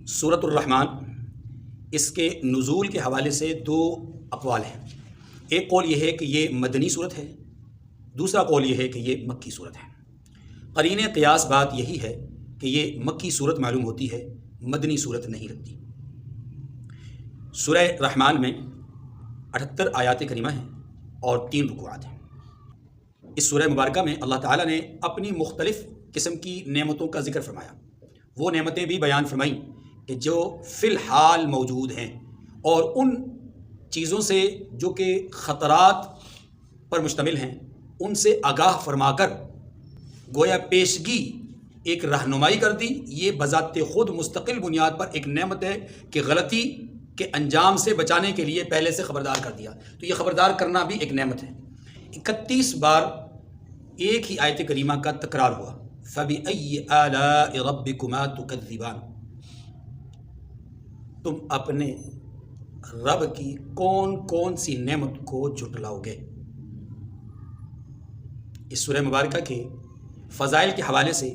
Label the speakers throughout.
Speaker 1: سورۃ الرحمن، اس کے نزول کے حوالے سے دو اقوال ہیں۔ ایک قول یہ ہے کہ یہ مدنی صورت ہے، دوسرا قول یہ ہے کہ یہ مکی صورت ہے۔ قرین قیاس بات یہی ہے کہ یہ مکی صورت معلوم ہوتی ہے، مدنی صورت نہیں لگتی۔ سورہ رحمان میں 78 آیات کریمہ ہیں اور 3 رکوعات ہیں۔ اس سورہ مبارکہ میں اللہ تعالیٰ نے اپنی مختلف قسم کی نعمتوں کا ذکر فرمایا، وہ نعمتیں بھی بیان فرمائیں کہ جو فی الحال موجود ہیں، اور ان چیزوں سے جو کہ خطرات پر مشتمل ہیں ان سے آگاہ فرما کر گویا پیشگی ایک رہنمائی کر دی۔ یہ بذات خود مستقل بنیاد پر ایک نعمت ہے کہ غلطی کے انجام سے بچانے کے لیے پہلے سے خبردار کر دیا، تو یہ خبردار کرنا بھی ایک نعمت ہے۔ 31 بار ایک ہی آیت کریمہ کا تکرار ہوا، فَبِأَيِّ آلَاءِ رَبِّكُمَا تُكَذِّبَانِ، تم اپنے رب کی کون کون سی نعمت کو جھٹلاؤ گے۔ اس سورہ مبارکہ کے فضائل کے حوالے سے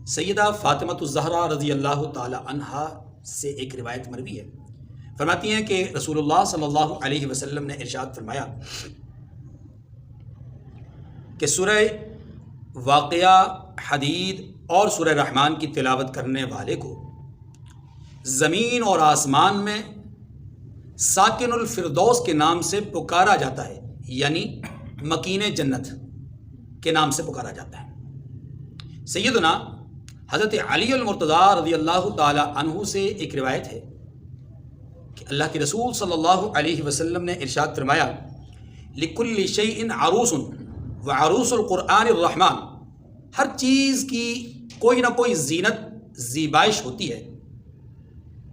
Speaker 1: سیدہ فاطمہ الزہرا رضی اللہ تعالی عنہا سے ایک روایت مروی ہے، فرماتی ہیں کہ رسول اللہ صلی اللہ علیہ وسلم نے ارشاد فرمایا کہ سورہ واقعہ، حدید اور سورہ رحمان کی تلاوت کرنے والے کو زمین اور آسمان میں ساکن الفردوس کے نام سے پکارا جاتا ہے، یعنی مکین جنت کے نام سے پکارا جاتا ہے۔ سیدنا حضرت علی المرتضیٰ رضی اللہ تعالی عنہ سے ایک روایت ہے کہ اللہ کے رسول صلی اللہ علیہ وسلم نے ارشاد فرمایا، لِكُلِّ شَيْءٍ عَرُوسٌ وَعَرُوسُ الْقُرْآنِ الرَّحْمَانِ، ہر چیز کی کوئی نہ کوئی زینت، زیبائش ہوتی ہے۔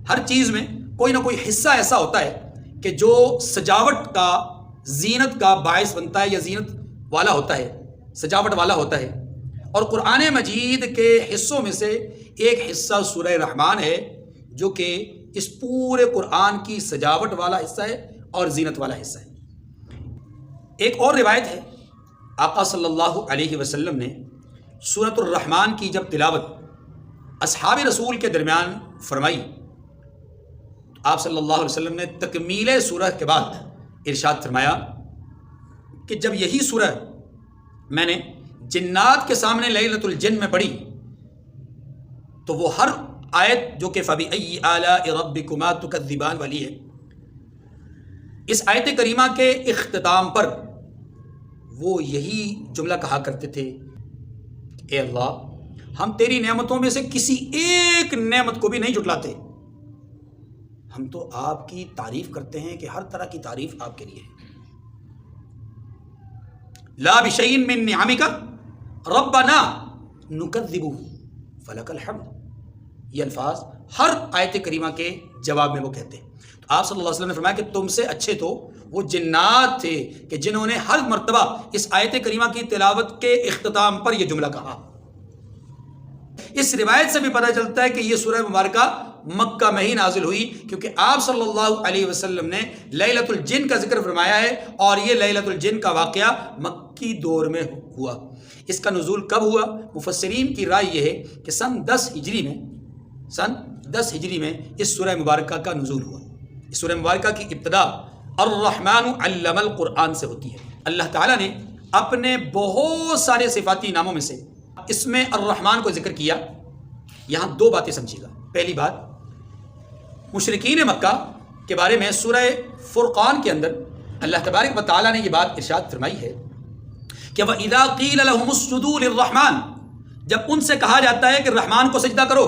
Speaker 1: ہر چیز میں کوئی نہ کوئی حصہ ایسا ہوتا ہے کہ جو سجاوٹ کا، زینت کا باعث بنتا ہے یا زینت والا ہوتا ہے، سجاوٹ والا ہوتا ہے، اور قرآن مجید کے حصوں میں سے ایک حصہ سورہ رحمان ہے جو کہ اس پورے قرآن کی سجاوٹ والا حصہ ہے اور زینت والا حصہ ہے۔ ایک اور روایت ہے، آقا صلی اللہ علیہ وسلم نے سورۃ الرحمان کی جب تلاوت اصحاب رسول کے درمیان فرمائی، آپ صلی اللہ علیہ وسلم نے تکمیل سورہ کے بعد ارشاد فرمایا کہ جب یہی سورہ میں نے جنات کے سامنے لیلۃ الجن میں پڑھی تو وہ ہر آیت جو کہ فَبِأَيِّ آلَاءِ رَبِّكُمَا تُكَذِّبَانِ والی ہے، اس آیت کریمہ کے اختتام پر وہ یہی جملہ کہا کرتے تھے، اے اللہ، ہم تیری نعمتوں میں سے کسی ایک نعمت کو بھی نہیں جھٹلاتے، ہم تو آپ کی تعریف کرتے ہیں کہ ہر طرح کی تعریف آپ کے لیے ہے۔ لا بشیء من نعمک ربنا نکذب فلک الحمد، یہ الفاظ ہر آیت کریمہ کے جواب میں وہ کہتے ہیں۔ تو آپ صلی اللہ علیہ وسلم نے فرمایا کہ تم سے اچھے تو وہ جنات تھے کہ جنہوں نے ہر مرتبہ اس آیت کریمہ کی تلاوت کے اختتام پر یہ جملہ کہا۔ اس روایت سے بھی پتہ چلتا ہے کہ یہ سورہ مبارکہ مکہ میں ہی نازل ہوئی، کیونکہ آپ صلی اللہ علیہ وسلم نے لیلۃ الجن کا ذکر فرمایا ہے، اور یہ لیلۃ الجن کا واقعہ مکی دور میں ہوا۔ اس کا نزول کب ہوا؟ مفسرین کی رائے یہ ہے کہ سن 10 ہجری میں اس سورہ مبارکہ کا نزول ہوا۔ اس سورہ مبارکہ کی ابتدا الرحمن علم القرآن سے ہوتی ہے۔ اللہ تعالیٰ نے اپنے بہت سارے صفاتی ناموں میں سے اس میں الرحمن کو ذکر کیا۔ یہاں 2 باتیں سمجھیے گا۔ پہلی بات، مشرکین مکہ کے بارے میں سورہ فرقان کے اندر اللہ تبارک و تعالیٰ نے یہ بات ارشاد فرمائی ہے کہ وَإِذَا قِيلَ لَهُمُ اسْجُدُوا لِلرَّحْمَنِ، جب ان سے کہا جاتا ہے کہ رحمان کو سجدہ کرو،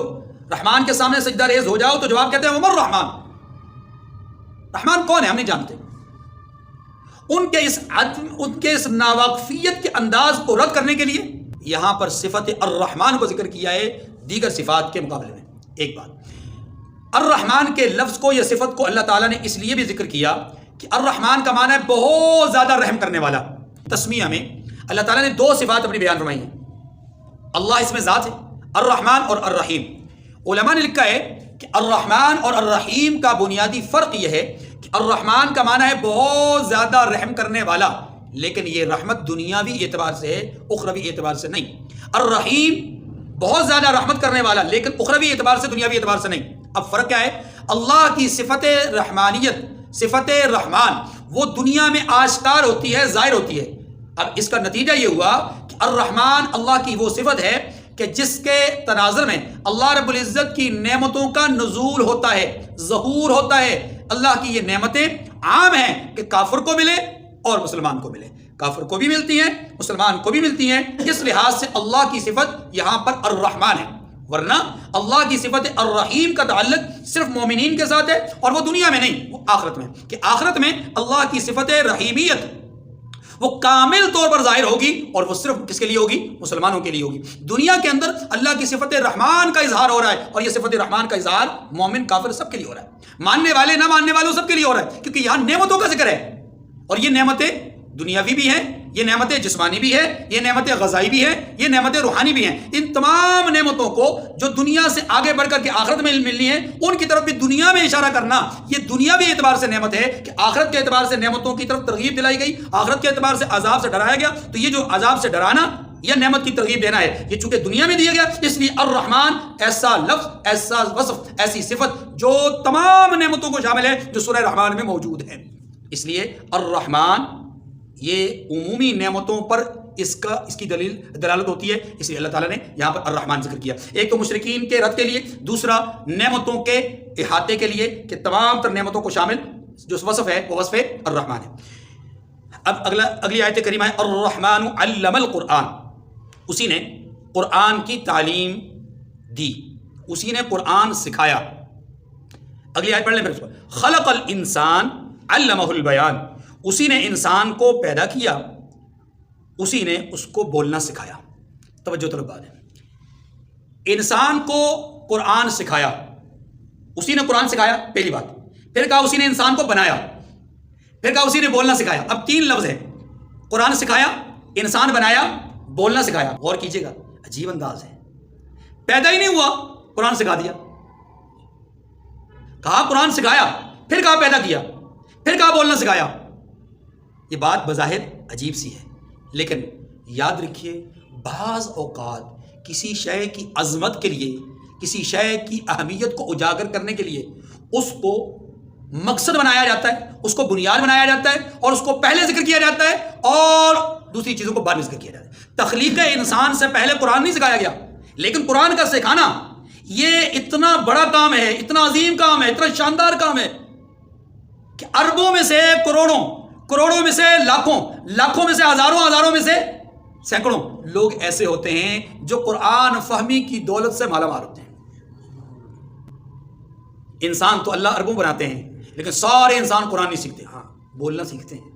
Speaker 1: رحمان کے سامنے سجدہ ریز ہو جاؤ، تو جواب کہتے ہیں وَمَا الرحمن، رحمان کون ہے ہم نہیں جانتے۔ ان کے اس ناواقفیت کے انداز کو رد کرنے کے لیے یہاں پر صفت الرحمن کو ذکر کیا ہے دیگر صفات کے مقابلے میں۔ ایک بات، الرحمن کے لفظ کو یا صفت کو اللہ تعالیٰ نے اس لیے بھی ذکر کیا کہ الرحمن کا معنی ہے بہت زیادہ رحم کرنے والا۔ تسمیہ میں اللہ تعالیٰ نے 2 صفات اپنی بیان فرمائی ہیں۔ اللہ اس میں ذات ہے، الرحمن اور الرحیم۔ علماء نے لکھا ہے کہ الرحمن اور الرحیم کا بنیادی فرق یہ ہے کہ الرحمن کا معنی ہے بہت زیادہ رحم کرنے والا، لیکن یہ رحمت دنیاوی اعتبار سے ہے، اخروی اعتبار سے نہیں۔ الرحیم بہت زیادہ رحمت کرنے والا، لیکن اخروی اعتبار سے، دنیاوی اعتبار سے نہیں۔ اب فرق کیا ہے؟ اللہ کی صفت رحمانیت، صفت رحمان، وہ دنیا میں آشکار ہوتی ہے، ظاہر ہوتی ہے۔ اب اس کا نتیجہ یہ ہوا کہ الرحمن اللہ کی وہ صفت ہے کہ جس کے تناظر میں اللہ رب العزت کی نعمتوں کا نزول ہوتا ہے، ظہور ہوتا ہے۔ اللہ کی یہ نعمتیں عام ہیں کہ کافر کو ملے اور مسلمان کو ملے، کافر کو بھی ملتی ہیں، مسلمان کو بھی ملتی ہیں۔ اس لحاظ سے اللہ کی صفت یہاں پر الرحمن ہے، ورنہ اللہ کی صفت الرحیم کا تعلق صرف مومنین کے ساتھ ہے، اور وہ دنیا میں نہیں، وہ آخرت میں، کہ آخرت میں اللہ کی صفت رحیمیت وہ کامل طور پر ظاہر ہوگی، اور وہ صرف کس کے لیے ہوگی؟ مسلمانوں کے لیے ہوگی۔ دنیا کے اندر اللہ کی صفت رحمان کا اظہار ہو رہا ہے، اور یہ صفت رحمان کا اظہار مومن کافر سب کے لیے ہو رہا ہے، ماننے والے نہ ماننے والوں سب کے لیے ہو رہا ہے، کیونکہ یہاں نعمتوں کا ذکر ہے، اور یہ نعمتیں دنیاوی بھی ہیں، یہ نعمتیں جسمانی بھی ہیں، یہ نعمتیں غذائی بھی ہیں، یہ نعمتیں روحانی بھی ہیں۔ ان تمام نعمتوں کو جو دنیا سے آگے بڑھ کر کے آخرت میں ملنی ہے، ان کی طرف بھی دنیا میں اشارہ کرنا، یہ دنیاوی اعتبار سے نعمت ہے کہ آخرت کے اعتبار سے نعمتوں کی طرف ترغیب دلائی گئی، آخرت کے اعتبار سے عذاب سے ڈرایا گیا۔ تو یہ جو عذاب سے ڈرانا یا نعمت کی ترغیب دینا ہے، یہ چونکہ دنیا میں دیا گیا، اس لیے الرحمن ایسا لفظ، ایسا وصف، ایسی صفت جو تمام نعمتوں کو شامل ہے جو سورہ رحمان میں موجود ہے۔ اس لیے الرحمن یہ عمومی نعمتوں پر اس کی دلالت ہوتی ہے، اس لیے اللہ تعالیٰ نے یہاں پر الرحمن ذکر کیا۔ ایک تو مشرکین کے رد کے لیے، دوسرا نعمتوں کے احاطے کے لیے کہ تمام تر نعمتوں کو شامل جو وصف ہے وہ وصف الرحمن ہے۔ اب اگلی آیت کریمہ ہے الرحمن علم القرآن، اسی نے قرآن کی تعلیم دی، اسی نے قرآن سکھایا۔ اگلی آیت پڑھ لیں پھر۔ خلق الانسان علمہ البیان، اسی نے انسان کو پیدا کیا، اسی نے اس کو بولنا سکھایا۔ توجہ طلب بات ہے، انسان کو قرآن سکھایا، اسی نے قرآن سکھایا، پہلی بات۔ پھر کہا اسی نے انسان کو بنایا، پھر کہا اسی نے بولنا سکھایا۔ اب تین لفظ ہیں، قرآن سکھایا، انسان بنایا، بولنا سکھایا۔ غور کیجئے گا، عجیب انداز ہے، پیدا ہی نہیں ہوا قرآن سکھا دیا، کہا قرآن سکھایا، پھر کہا پیدا کیا، پھر کہا بولنا سکھایا۔ یہ بات بظاہر عجیب سی ہے، لیکن یاد رکھیے بعض اوقات کسی شے کی عظمت کے لیے، کسی شے کی اہمیت کو اجاگر کرنے کے لیے اس کو مقصد بنایا جاتا ہے، اس کو بنیاد بنایا جاتا ہے، اور اس کو پہلے ذکر کیا جاتا ہے اور دوسری چیزوں کو بعد میں ذکر کیا جاتا ہے۔ تخلیق انسان سے پہلے قرآن نہیں سکھایا گیا، لیکن قرآن کا سکھانا یہ اتنا بڑا کام ہے، اتنا عظیم کام ہے، اتنا شاندار کام ہے کہ اربوں میں سے کروڑوں، کروڑوں میں سے لاکھوں، لاکھوں میں سے ہزاروں، ہزاروں میں سے سینکڑوں لوگ ایسے ہوتے ہیں جو قرآن فہمی کی دولت سے مالا مال ہوتے ہیں۔ انسان تو اللہ اربوں بناتے ہیں، لیکن سارے انسان قرآن نہیں سیکھتے، ہاں بولنا سیکھتے ہیں۔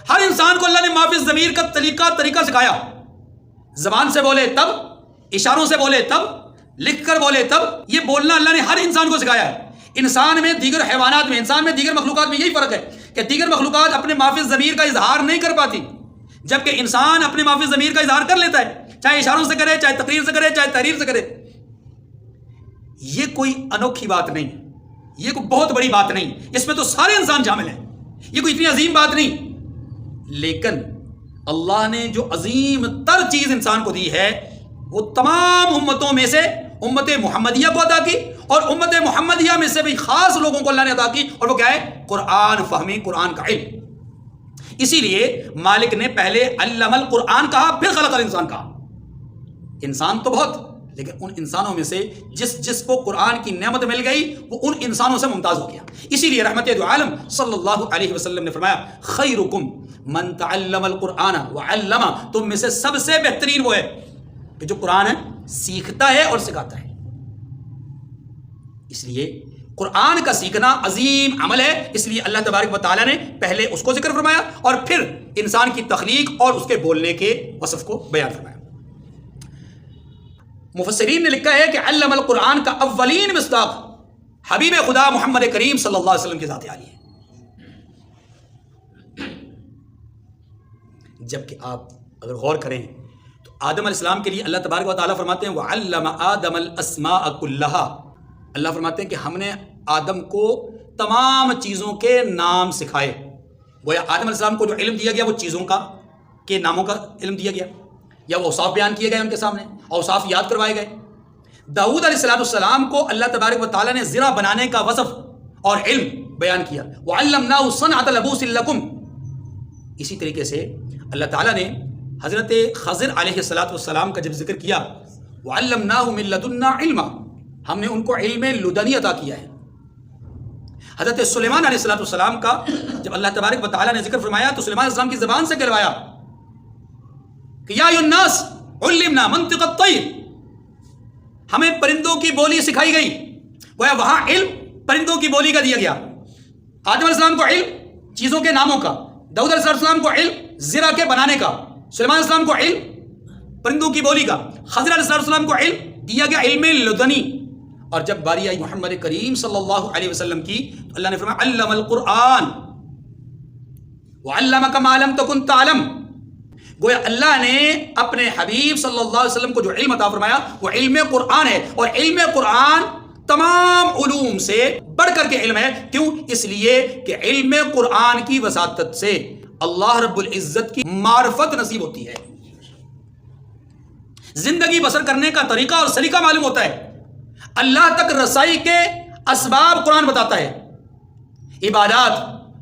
Speaker 1: ہر انسان کو اللہ نے ما فی الضمیر کا طریقہ سکھایا، زبان سے بولے تب، اشاروں سے بولے تب، لکھ کر بولے تب، یہ بولنا اللہ نے ہر انسان کو سکھایا ہے۔ انسان میں دیگر حیوانات میں، انسان میں دیگر مخلوقات میں یہی فرق ہے کہ دیگر مخلوقات اپنے ما فی الضمیر کا اظہار نہیں کر پاتی، جبکہ انسان اپنے ما فی الضمیر کا اظہار کر لیتا ہے، چاہے اشاروں سے کرے، چاہے تقریر سے کرے، چاہے تحریر سے کرے۔ یہ کوئی انوکھی بات نہیں، یہ کوئی بہت بڑی بات نہیں، اس میں تو سارے انسان شامل ہیں، یہ کوئی اتنی عظیم بات نہیں۔ لیکن اللہ نے جو عظیم تر چیز انسان کو دی ہے وہ تمام امتوں میں سے امت محمدیہ کو عطا کی، اور امت محمدیہ میں سے بھی خاص لوگوں کو اللہ نے عطا کی، اور وہ کیا ہے؟ قرآن فہمی، قرآن کا علم۔ اسی لیے مالک نے پہلے علم القرآن کہا، پھر خلق الانسان کہا۔ انسان تو بہت، لیکن ان انسانوں میں سے جس کو قرآن کی نعمت مل گئی وہ ان انسانوں سے ممتاز ہو گیا۔ اسی لیے رحمت دو عالم صلی اللہ علیہ وسلم نے فرمایا خیرکم من تعلم القرآن وعلمہ، تم میں سے سب سے بہترین وہ ہے کہ جو قرآن سیکھتا ہے اور سکھاتا ہے۔ اس لیے قرآن کا سیکھنا عظیم عمل ہے، اس لیے اللہ تبارک و تعالیٰ نے پہلے اس کو ذکر فرمایا اور پھر انسان کی تخلیق اور اس کے بولنے کے وصف کو بیان فرمایا۔ مفسرین نے لکھا ہے کہ علم القرآن کا اولین مصداق حبیب خدا محمد کریم صلی اللہ علیہ وسلم کی ذات عالی ہے۔ جبکہ آپ اگر غور کریں تو آدم علیہ السلام کے لیے اللہ تبارک و تعالیٰ فرماتے ہیں وَعَلَّمَ آدَمَ الْأَسْمَاءَ كُلَّهَا، اللہ فرماتے ہیں کہ ہم نے آدم کو تمام چیزوں کے نام سکھائے۔ گویا آدم علیہ السلام کو جو علم دیا گیا وہ چیزوں کا کے ناموں کا علم دیا گیا، یا وہ اوصاف بیان کیے گئے ان کے سامنے، اوصاف یاد کروائے گئے۔ داؤد علیہ السلام کو اللہ تبارک و تعالیٰ نے زرہ بنانے کا وصف اور علم بیان کیا، وعلمناہ صنعۃ لبوس لکم۔ اسی طریقے سے اللہ تعالیٰ نے حضرت خضر علیہ السلام کا جب ذکر کیا، وعلمناہ من لدنا علما، ہم نے ان کو علم لدنی عطا کیا ہے۔ حضرت سلیمان علیہ السلام کا جب اللہ تبارک و تعالیٰ نے ذکر فرمایا تو سلیمان علیہ السلام کی زبان سے کہلوایا کہ یا ایھا الناس علمنا منطق الطیر، ہمیں پرندوں کی بولی سکھائی گئی۔ گویا وہاں علم پرندوں کی بولی کا دیا گیا۔ آدم علیہ السلام کو علم چیزوں کے ناموں کا، داؤد علیہ السلام کو علم زرہ کے بنانے کا، سلیمان علیہ السلام کو علم پرندوں کی بولی کا، خضر علیہ السلام کو علم دیا گیا علم لدنی۔ اور جب باری آئی محمد کریم صلی اللہ علیہ وسلم کی تو اللہ نے فرمایا علم القرآن وعلمک ما لم تکن تعلم۔ گویا اللہ نے اپنے حبیب صلی اللہ علیہ وسلم کو جو علم عطا فرمایا وہ علم قرآن ہے، اور علم قرآن تمام علوم سے بڑھ کر کے علم ہے۔ کیوں؟ اس لیے کہ علم قرآن کی وساطت سے اللہ رب العزت کی معرفت نصیب ہوتی ہے، زندگی بسر کرنے کا طریقہ اور سلیقہ معلوم ہوتا ہے، اللہ تک رسائی کے اسباب قرآن بتاتا ہے، عبادات،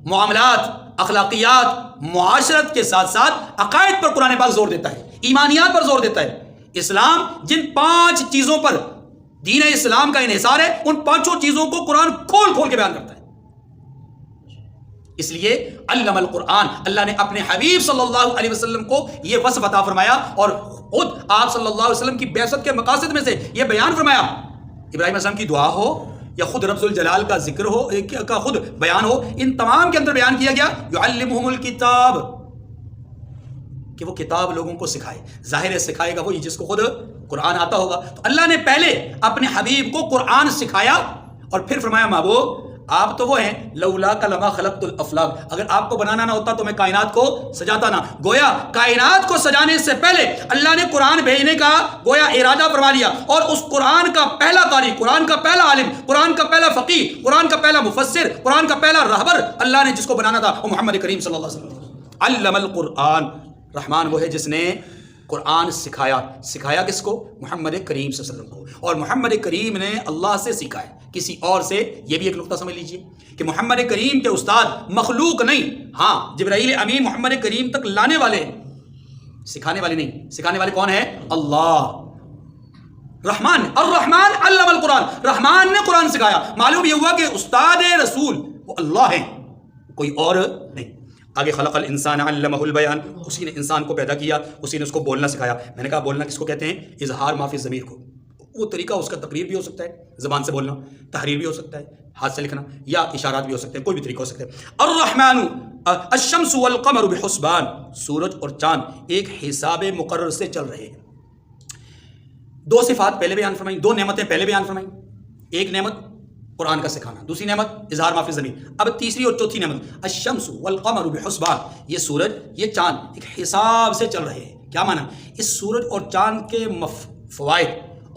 Speaker 1: معاملات، اخلاقیات، معاشرت کے ساتھ ساتھ عقائد پر قرآن پاک زور دیتا ہے، ایمانیات پر زور دیتا ہے۔ اسلام جن 5 چیزوں پر دین اسلام کا انحصار ہے، ان 5 چیزوں کو قرآن کھول کھول کے بیان کرتا ہے۔ اس لیے علم القرآن، اللہ نے اپنے حبیب صلی اللہ علیہ وسلم کو یہ وصف عطا فرمایا، اور خود آپ صلی اللہ علیہ وسلم کی بعثت کے مقاصد میں سے یہ بیان فرمایا، ابراہیم علیہ السلام کی دعا ہو یا خود رب الجلال کا ذکر ہو کا خود بیان ہو، ان تمام کے اندر بیان کیا گیا یعلمہم الکتاب، کہ وہ کتاب لوگوں کو سکھائے۔ ظاہر ہے سکھائے گا وہی جس کو خود قرآن آتا ہوگا۔ تو اللہ نے پہلے اپنے حبیب کو قرآن سکھایا اور پھر فرمایا محبوب آپ تو وہ ہیں لولاک لما خلقت الافلاک، اگر آپ کو بنانا نہ ہوتا تو میں کائنات کو سجاتا نہ۔ گویا کائنات کو سجانے سے پہلے اللہ نے قرآن بھیجنے کا گویا ارادہ فرما لیا، اور اس قرآن کا پہلا قاری، قرآن کا پہلا عالم، قرآن کا پہلا فقیہ، قرآن کا پہلا مفسر، قرآن کا پہلا رہبر اللہ نے جس کو بنانا تھا وہ محمد کریم صلی اللہ علیہ وسلم۔ علم القرآن، رحمان وہ ہے جس نے قرآن سکھایا۔ سکھایا کس کو؟ محمد کریم صلی اللہ علیہ وسلم کو، اور محمد کریم نے اللہ سے سیکھا ہے، کسی اور سے۔ یہ بھی ایک نقطہ سمجھ لیجئے کہ محمد کریم کے استاد مخلوق نہیں، ہاں جبرائیل امین محمد کریم تک لانے والے، سکھانے والے نہیں۔ سکھانے والے کون ہیں؟ اللہ، رحمان، الرحمن علم القرآن، رحمان نے قرآن سکھایا۔ معلوم یہ ہوا کہ استاد رسول وہ اللہ ہیں، کوئی اور نہیں۔ آگے خلق الانسان علمہ البیان، اسی نے انسان کو پیدا کیا، اسی نے اس کو بولنا سکھایا۔ میں نے کہا بولنا کس کو کہتے ہیں؟ اظہار ما فی الضمیر کو۔ وہ طریقہ اس کا تقریر بھی ہو سکتا ہے، زبان سے بولنا، تحریر بھی ہو سکتا ہے، ہاتھ سے لکھنا، یا اشارات بھی ہو سکتے ہیں، کوئی بھی طریقہ ہو سکتا ہے۔ الرحمن الشمس والقمر بحسبان، سورج اور چاند ایک حساب مقرر سے چل رہے ہیں۔ 2 صفات پہلے بیان فرمائیں، 2 نعمتیں پہلے بیان فرمائیں۔ ایک نعمت قرآن کا سکھانا، دوسری نعمت اظہار ما فی الضمیر۔ اب تیسری اور چوتھی نعمت الشمس والقمر بحسبان، یہ سورج یہ چاند ایک حساب سے چل رہے ہیں۔ کیا معنی؟ اس سورج اور چاند کے فوائد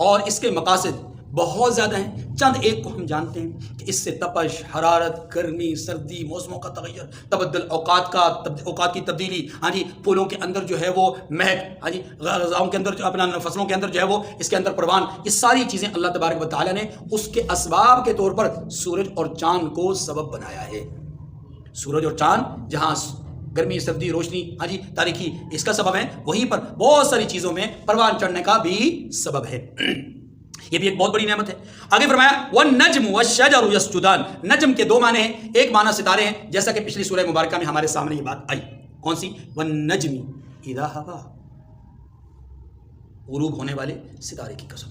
Speaker 1: اور اس کے مقاصد بہت زیادہ ہیں۔ چند ایک کو ہم جانتے ہیں کہ اس سے تپش، حرارت، گرمی، سردی، موسموں کا تغیر، تبدل اوقات کی تبدیلی، ہاں جی، پھولوں کے اندر جو ہے وہ مہک، ہاں جی، غذاؤں کے اندر جو اپنا فصلوں کے اندر جو ہے وہ اس کے اندر پروان، یہ ساری چیزیں اللہ تبارک و تعالیٰ نے اس کے اسباب کے طور پر سورج اور چاند کو سبب بنایا ہے۔ سورج اور چاند جہاں گرمی، سردی، روشنی، ہاں جی، تاریکی اس کا سبب ہے، وہیں پر بہت ساری چیزوں میں پروان چڑھنے کا بھی سبب ہے۔ یہ بھی ایک بہت بڑی نعمت ہے۔ آگے فرمایا وَالنَّجْمُ وَالشَّجَرُ يَسْجُدَانِ، نجم کے 2 معنی ہیں، ایک معنی ستارے ہیں، جیسا کہ پچھلی سورہ مبارکہ میں ہمارے سامنے یہ بات آئی۔ کون سی؟ وَالنَّجْمِ اِذَا هَوَىٰ، غروب ہونے والے ستارے کی قسم۔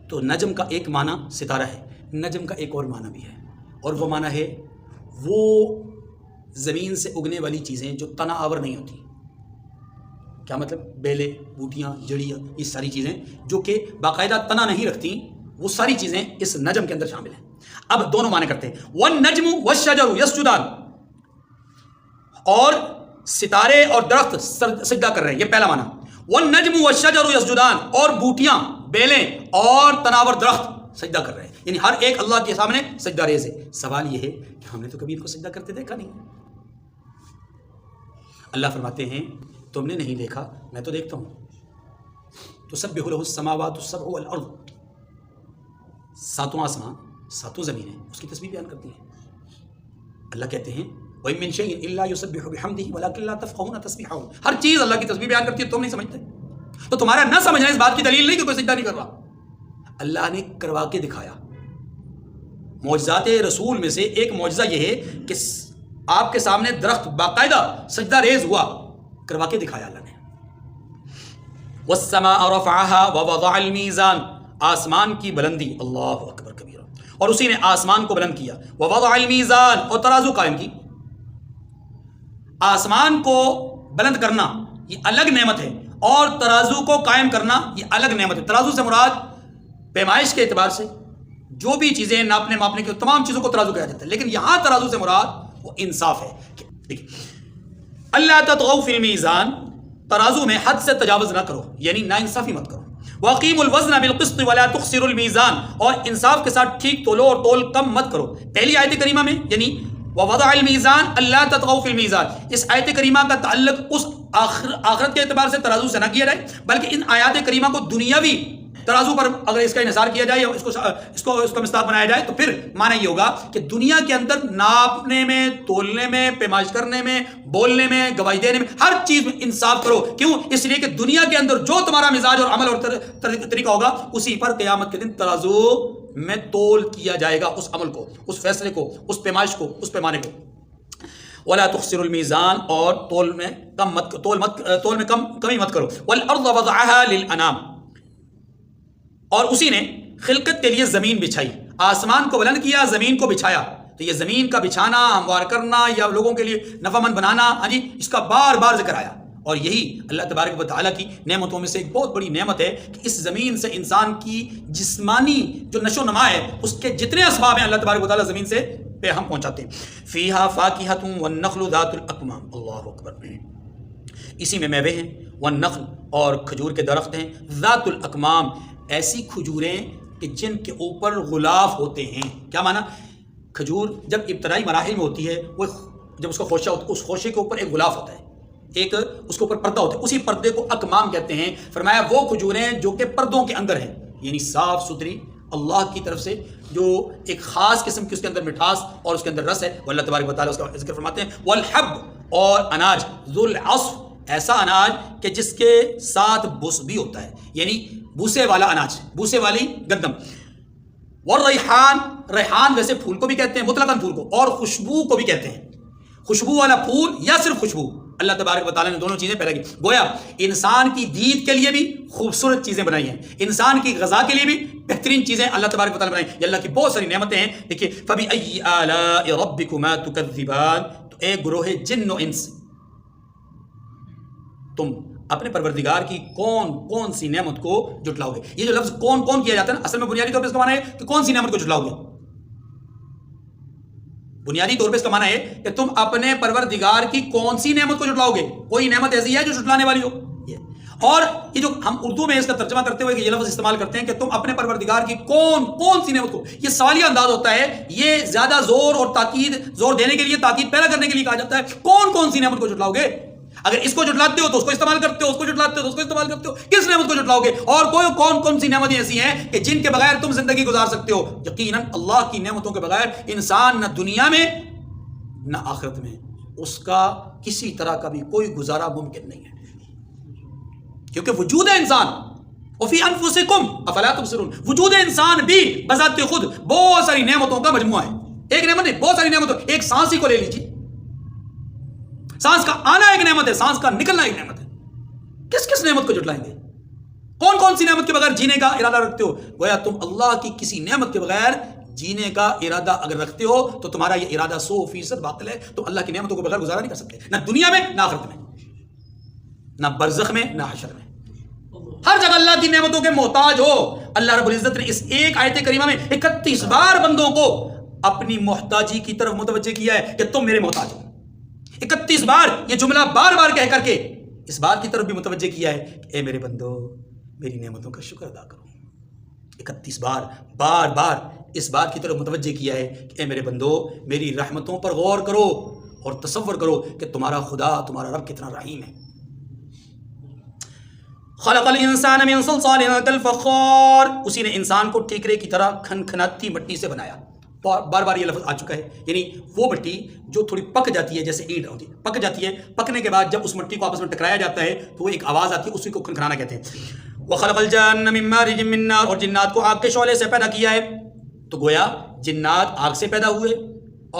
Speaker 1: تو نجم کا ایک معنی ستارہ ہے، نجم کا ایک اور معنی بھی ہے، اور وہ معنی ہے وہ زمین سے اگنے والی چیزیں جو تنا آور نہیں ہوتی۔ کیا مطلب؟ بیلے، بوٹیاں، جڑیاں، یہ ساری چیزیں جو کہ باقاعدہ تنا نہیں رکھتی، وہ ساری چیزیں اس نجم کے اندر شامل ہیں۔ اب دونوں معنی کرتے ہیں، وَالنَّجْمُ وَالشَّجَرُ يَسْجُدَانِ، اور ستارے اور درخت سجدہ کر رہے ہیں، یہ پہلا معنی۔ وَالنَّجْمُ وَالشَّجَرُ يَسْجُدَانِ، اور بوٹیاں، بیلیں اور تناور درخت سجدہ کر رہے ہیں، یعنی ہر ایک اللہ کے سامنے سجدہ ریز ہے۔ سوال یہ ہے کہ ہم نے تو کبھی ان کو سجدہ کرتے دیکھا نہیں۔ اللہ فرماتے ہیں تم نے نہیں دیکھا، میں تو دیکھتا ہوں۔ تسبح له السماوات السبع والارض، ساتوں آسمان ساتوں زمینیں اس کی تسبیح بیان کرتی ہیں۔ اللہ کہتے ہیں وَإِن مِّن شَيْءٍ إِلَّا يُسَبِّحُ بِحَمْدِهِ وَلَكِن لَّا تَفْقَهُونَ تَسْبِيحَهُمْ، ہر چیز اللہ کی تسبیح بیان کرتی ہے، تم نہیں سمجھتے۔ تو تمہارا نہ سمجھنا اس بات کی دلیل نہیں کہ کوئی سجدہ نہیں کر رہا، اللہ نے کروا کے دکھایا۔ معجزات رسول میں سے ایک معجزہ یہ ہے کہ آپ کے سامنے درخت باقاعدہ سجدہ ریز ہوا، کروا کے دکھایا اللہ نے۔ وَالسَّمَاءَ رَفَعَهَا وَوَضَعَ الْمِيزَانَ، آسمان کی بلندی، اللہ اکبر کبیرہ، اور اسی نے آسمان کو بلند کیا۔ وَوَضَعَ الْمِيزَانَ، اور ترازو قائم کی۔ آسمان کو بلند کرنا یہ الگ نعمت ہے، اور ترازو کو قائم کرنا یہ الگ نعمت ہے۔ ترازو سے مراد پیمائش کے اعتبار سے جو بھی چیزیں ناپنے ماپنے کی تمام چیزوں کو ترازو کہا جاتا ہے، لیکن یہاں ترازو سے مراد وہ انصاف ہے۔ دیکھیں اللہ تطغوا فی المیزان، ترازو میں حد سے تجاوز نہ کرو، یعنی نا انصافی مت کرو۔ وَأَقِیمُوا الْوَزْنَ بِالْقِسْطِ وَلَا تُخْسِرُوا الْمِیزَانَ، اور انصاف کے ساتھ ٹھیک تولو اور تول کم مت کرو۔ پہلی آیت کریمہ میں یعنی وَوَضَعَ الْمِیزَانَ أَلَّا تَطْغَوْا فِي الْمِیزَانِ، اس آیت کریمہ کا تعلق اس آخرت کے اعتبار سے ترازو سے نہ کیا جائے، بلکہ ان آیات کریمہ کو دنیاوی ترازو پر اگر اس کا انحصار کیا جائے یا اس کا مصداق بنایا جائے تو پھر معنی یہ ہوگا کہ دنیا کے اندر ناپنے میں، تولنے میں، پیمائش کرنے میں، بولنے میں، گواہی دینے میں، ہر چیز میں انصاف کرو۔ کیوں؟ اس لیے کہ دنیا کے اندر جو تمہارا مزاج اور عمل اور طریقہ ہوگا اسی پر قیامت کے دن ترازو میں تول کیا جائے گا، اس عمل کو، اس فیصلے کو، اس پیمائش کو، اس پیمانے کو۔ ولا تخسروا المیزان، اور تول میں کمی مت کرو۔ والارض وضعها للانام، اور اسی نے خلقت کے لیے زمین بچھائی، آسمان کو بلند کیا، زمین کو بچھایا۔ تو یہ زمین کا بچھانا، ہموار کرنا یا لوگوں کے لیے نفع مند بنانا، اس کا بار بار ذکر آیا۔ اور یہی اللہ تبارک و تعالیٰ کی نعمتوں میں سے ایک بہت بڑی نعمت ہے کہ اس زمین سے انسان کی جسمانی جو نشو و نما ہے اس کے جتنے اسباب ہیں اللہ تبارک و تعالیٰ زمین سے پہ ہم پہنچاتے ہیں۔ فیہا فاکہۃ والنخل ذات الاکمام، اللہ اکبر، اسی میں میوے ہیں، والنخل، اور کھجور کے درخت ہیں، ذات الاکمام، ایسی کھجوریں کہ جن کے اوپر غلاف ہوتے ہیں۔ کیا معنی؟ کھجور جب ابتدائی مراحل میں ہوتی ہے، وہ جب اس کا خوشہ ہوتا ہے، اس خوشے کے اوپر ایک غلاف ہوتا ہے، ایک اس کے اوپر پردہ ہوتا ہے، اسی پردے کو اکمام کہتے ہیں۔ فرمایا وہ کھجوریں جو کہ پردوں کے اندر ہیں، یعنی صاف ستھری اللہ کی طرف سے جو ایک خاص قسم کی اس کے اندر مٹھاس اور اس کے اندر رس ہے، وہ اللہ تبارک و تعالیٰ اس کا ذکر فرماتے ہیں۔ والحب، اور اناج، ذو العصف، ایسا اناج کہ جس کے ساتھ بس بھی ہوتا ہے، یعنی بوسے والا اناج، بوسے والی گندم۔ والریحان، ریحان ویسے پھول کو بھی کہتے ہیں مطلقاً پھول کو، اور خوشبو کو بھی کہتے ہیں، خوشبو والا پھول یا صرف خوشبو، اللہ تبارک و تعالیٰ نے دونوں چیزیں پیدا کی۔ گویا انسان کی دید کے لیے بھی خوبصورت چیزیں بنائی ہیں، انسان کی غذا کے لیے بھی بہترین چیزیں اللہ تبارک و تعالیٰ نے بنائی ہیں۔ یہ اللہ کی بہت ساری نعمتیں ہیں۔ دیکھیے فَبِأَيِّ آلَاءِ رَبِّكُمَا تُكَذِّبَانِ، تو اے گروہ جن و انس، تم اپنے پروردگار کی کون کون سی نعمت کو جھٹلاؤ گے؟ یہ جو لفظ کون کون کیا جاتا ہے نا، اصل میں بنیادی طور پہ اس کا معنی ہے کہ کون سی نعمت کو جھٹلاؤ گے۔ بنیادی طور پہ اس کا معنی ہے کہ تم اپنے پروردگار کی کون سی نعمت کو جھٹلاؤ گے، کوئی نعمت ایسی ہے جو جھٹلانے والی ہو۔ اور یہ جو ہم اردو میں اس کا ترجمہ کرتے ہوئے یہ لفظ استعمال کرتے ہیں کہ تم اپنے پروردگار کی کون کون سی نعمت کو، یہ سوالیہ انداز ہوتا ہے، یہ زیادہ زور اور تاکید، زور دینے کے لیے، تاکید پیدا کرنے کے لیے کہا جاتا ہے کون کون سی نعمت کو جھٹلاؤ گے۔ اگر اس کو جھٹلاتے ہو تو اس کو استعمال کرتے ہو، اس کو جھٹلاتے ہو تو اس کو استعمال کرتے ہو، کس نعمت کو جھٹلاؤ گے؟ اور کوئی کون کون سی نعمتیں ایسی ہیں کہ جن کے بغیر تم زندگی گزار سکتے ہو؟ یقیناً اللہ کی نعمتوں کے بغیر انسان نہ دنیا میں نہ آخرت میں اس کا کسی طرح کا بھی کوئی گزارا ممکن نہیں ہے، کیونکہ وجود انسان وفی انفسکم افلا تبصرون، وجود انسان بھی بذات خود بہت ساری نعمتوں کا مجموعہ ہے۔ ایک نعمت نہیں، بہت ساری نعمتوں، ایک سانس ہی کو لے لیجیے، سانس کا آنا ایک نعمت ہے، سانس کا نکلنا ایک نعمت ہے۔ کس کس نعمت کو جھٹلائیں گے؟ کون کون سی نعمت کے بغیر جینے کا ارادہ رکھتے ہو؟ گویا تم اللہ کی کسی نعمت کے بغیر جینے کا ارادہ اگر رکھتے ہو تو تمہارا یہ ارادہ 100% باطل ہے۔ تم اللہ کی نعمتوں کو بغیر گزارا نہیں کر سکتے، نہ دنیا میں نہ آخرت میں، نہ برزخ میں نہ حشر میں۔ ہر جگہ اللہ کی نعمتوں کے محتاج ہو۔ اللہ رب العزت نے اس ایک آیت کریمہ میں 31 بار بندوں کو اپنی محتاجی کی طرف متوجہ کیا ہے کہ تم میرے محتاج ہو۔ 31 بار یہ جملہ بار بار کہہ کر کے اس بات کی طرف بھی متوجہ کیا ہے کہ اے میرے بندو میری نعمتوں کا شکر ادا کرو۔ 31 بار بار بار اس بات کی طرف متوجہ کیا ہے کہ اے میرے بندو میری رحمتوں پر غور کرو اور تصور کرو کہ تمہارا خدا، تمہارا رب کتنا رحیم ہے۔ خلق الانسان من صلصال کالفخار، اسی نے انسان کو ٹھیکرے کی طرح کھنکھناتی مٹی سے بنایا. بار بار یہ لفظ آ چکا ہے، یعنی وہ مٹی جو تھوڑی پک جاتی ہے، جیسے اینٹ ہوتی ہے، پک جاتی ہے، پکنے کے بعد جب اس مٹی کو آپس میں ٹکرایا جاتا ہے تو وہ ایک آواز آتی ہے، اسی کو کھنکھنانا کہتے ہیں. وخلق الجان من مارج من نار، اور جنات کو آگ کے شعلے سے پیدا کیا ہے. تو گویا جنات آگ سے پیدا ہوئے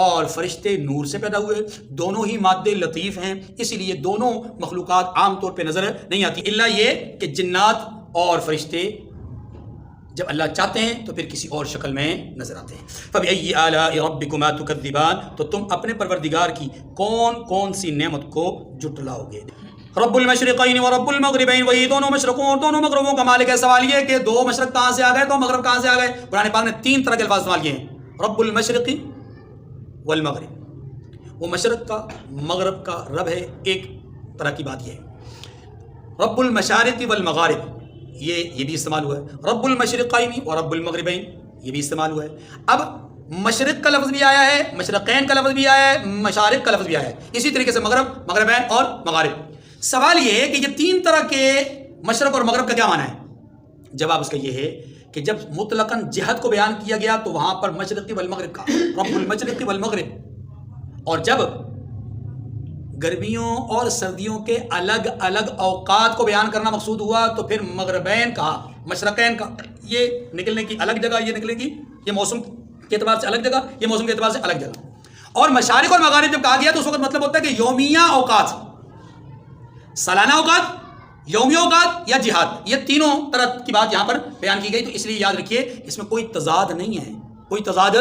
Speaker 1: اور فرشتے نور سے پیدا ہوئے، دونوں ہی مادے لطیف ہیں، اسی لیے دونوں مخلوقات عام طور پہ نظر نہیں آتی، الا یہ کہ جنات اور فرشتے جب اللہ چاہتے ہیں تو پھر کسی اور شکل میں نظر آتے ہیں. فَبِأَيِّ آلَاءِ رَبِّكُمَا تُكَذِّبَانِ، تو تم اپنے پروردگار کی کون کون سی نعمت کو جھٹلاؤ گے. رب المشرقین و رب المغربین، وہی دونوں مشرقوں اور دونوں مغربوں کا مالک ہے. سوال یہ کہ دو مشرق کہاں سے آ گئے، دو مغرب کہاں سے آ گئے؟ قرآن پاک نے 3 طرح کے الفاظ استعمال کیے ہیں، رب المشرقی والمغرب. وہ مشرق کا مغرب کا رب ہے. ایک طرح کی بات یہ ہے رب المشارق والمغارب، یہ بھی استعمال ہوا ہے. رب المشرقین و رب المغربین، یہ بھی استعمال ہوا ہے. اب مشرق کا لفظ بھی آیا ہے، مشرقین کا لفظ بھی آیا ہے، مشارق کا لفظ بھی آیا ہے، اسی طریقے سے مغرب، مغربین اور مغارب. سوال یہ ہے کہ یہ 3 طرح کے مشرق اور مغرب کا کیا معنی ہے؟ جواب اس کا یہ ہے کہ جب مطلقاً جہت کو بیان کیا گیا تو وہاں پر مشرقی والمغرب کا، رب المشرقی والمغرب، اور جب گرمیوں اور سردیوں کے الگ الگ اوقات کو بیان کرنا مقصود ہوا تو پھر مغربین کہا، مشرقین کا. یہ نکلنے کی الگ جگہ، یہ نکلنے کی، یہ موسم کے اعتبار سے الگ جگہ، یہ موسم کے اعتبار سے الگ جگہ. اور مشارق اور مغارب جب کہا گیا تو اس وقت مطلب ہوتا ہے کہ یومیہ اوقات، سالانہ اوقات، یومیہ اوقات یا جہاد، یہ تینوں طرح کی بات یہاں پر بیان کی گئی. تو اس لیے یاد رکھیے اس میں کوئی تضاد نہیں ہے، کوئی تضاد.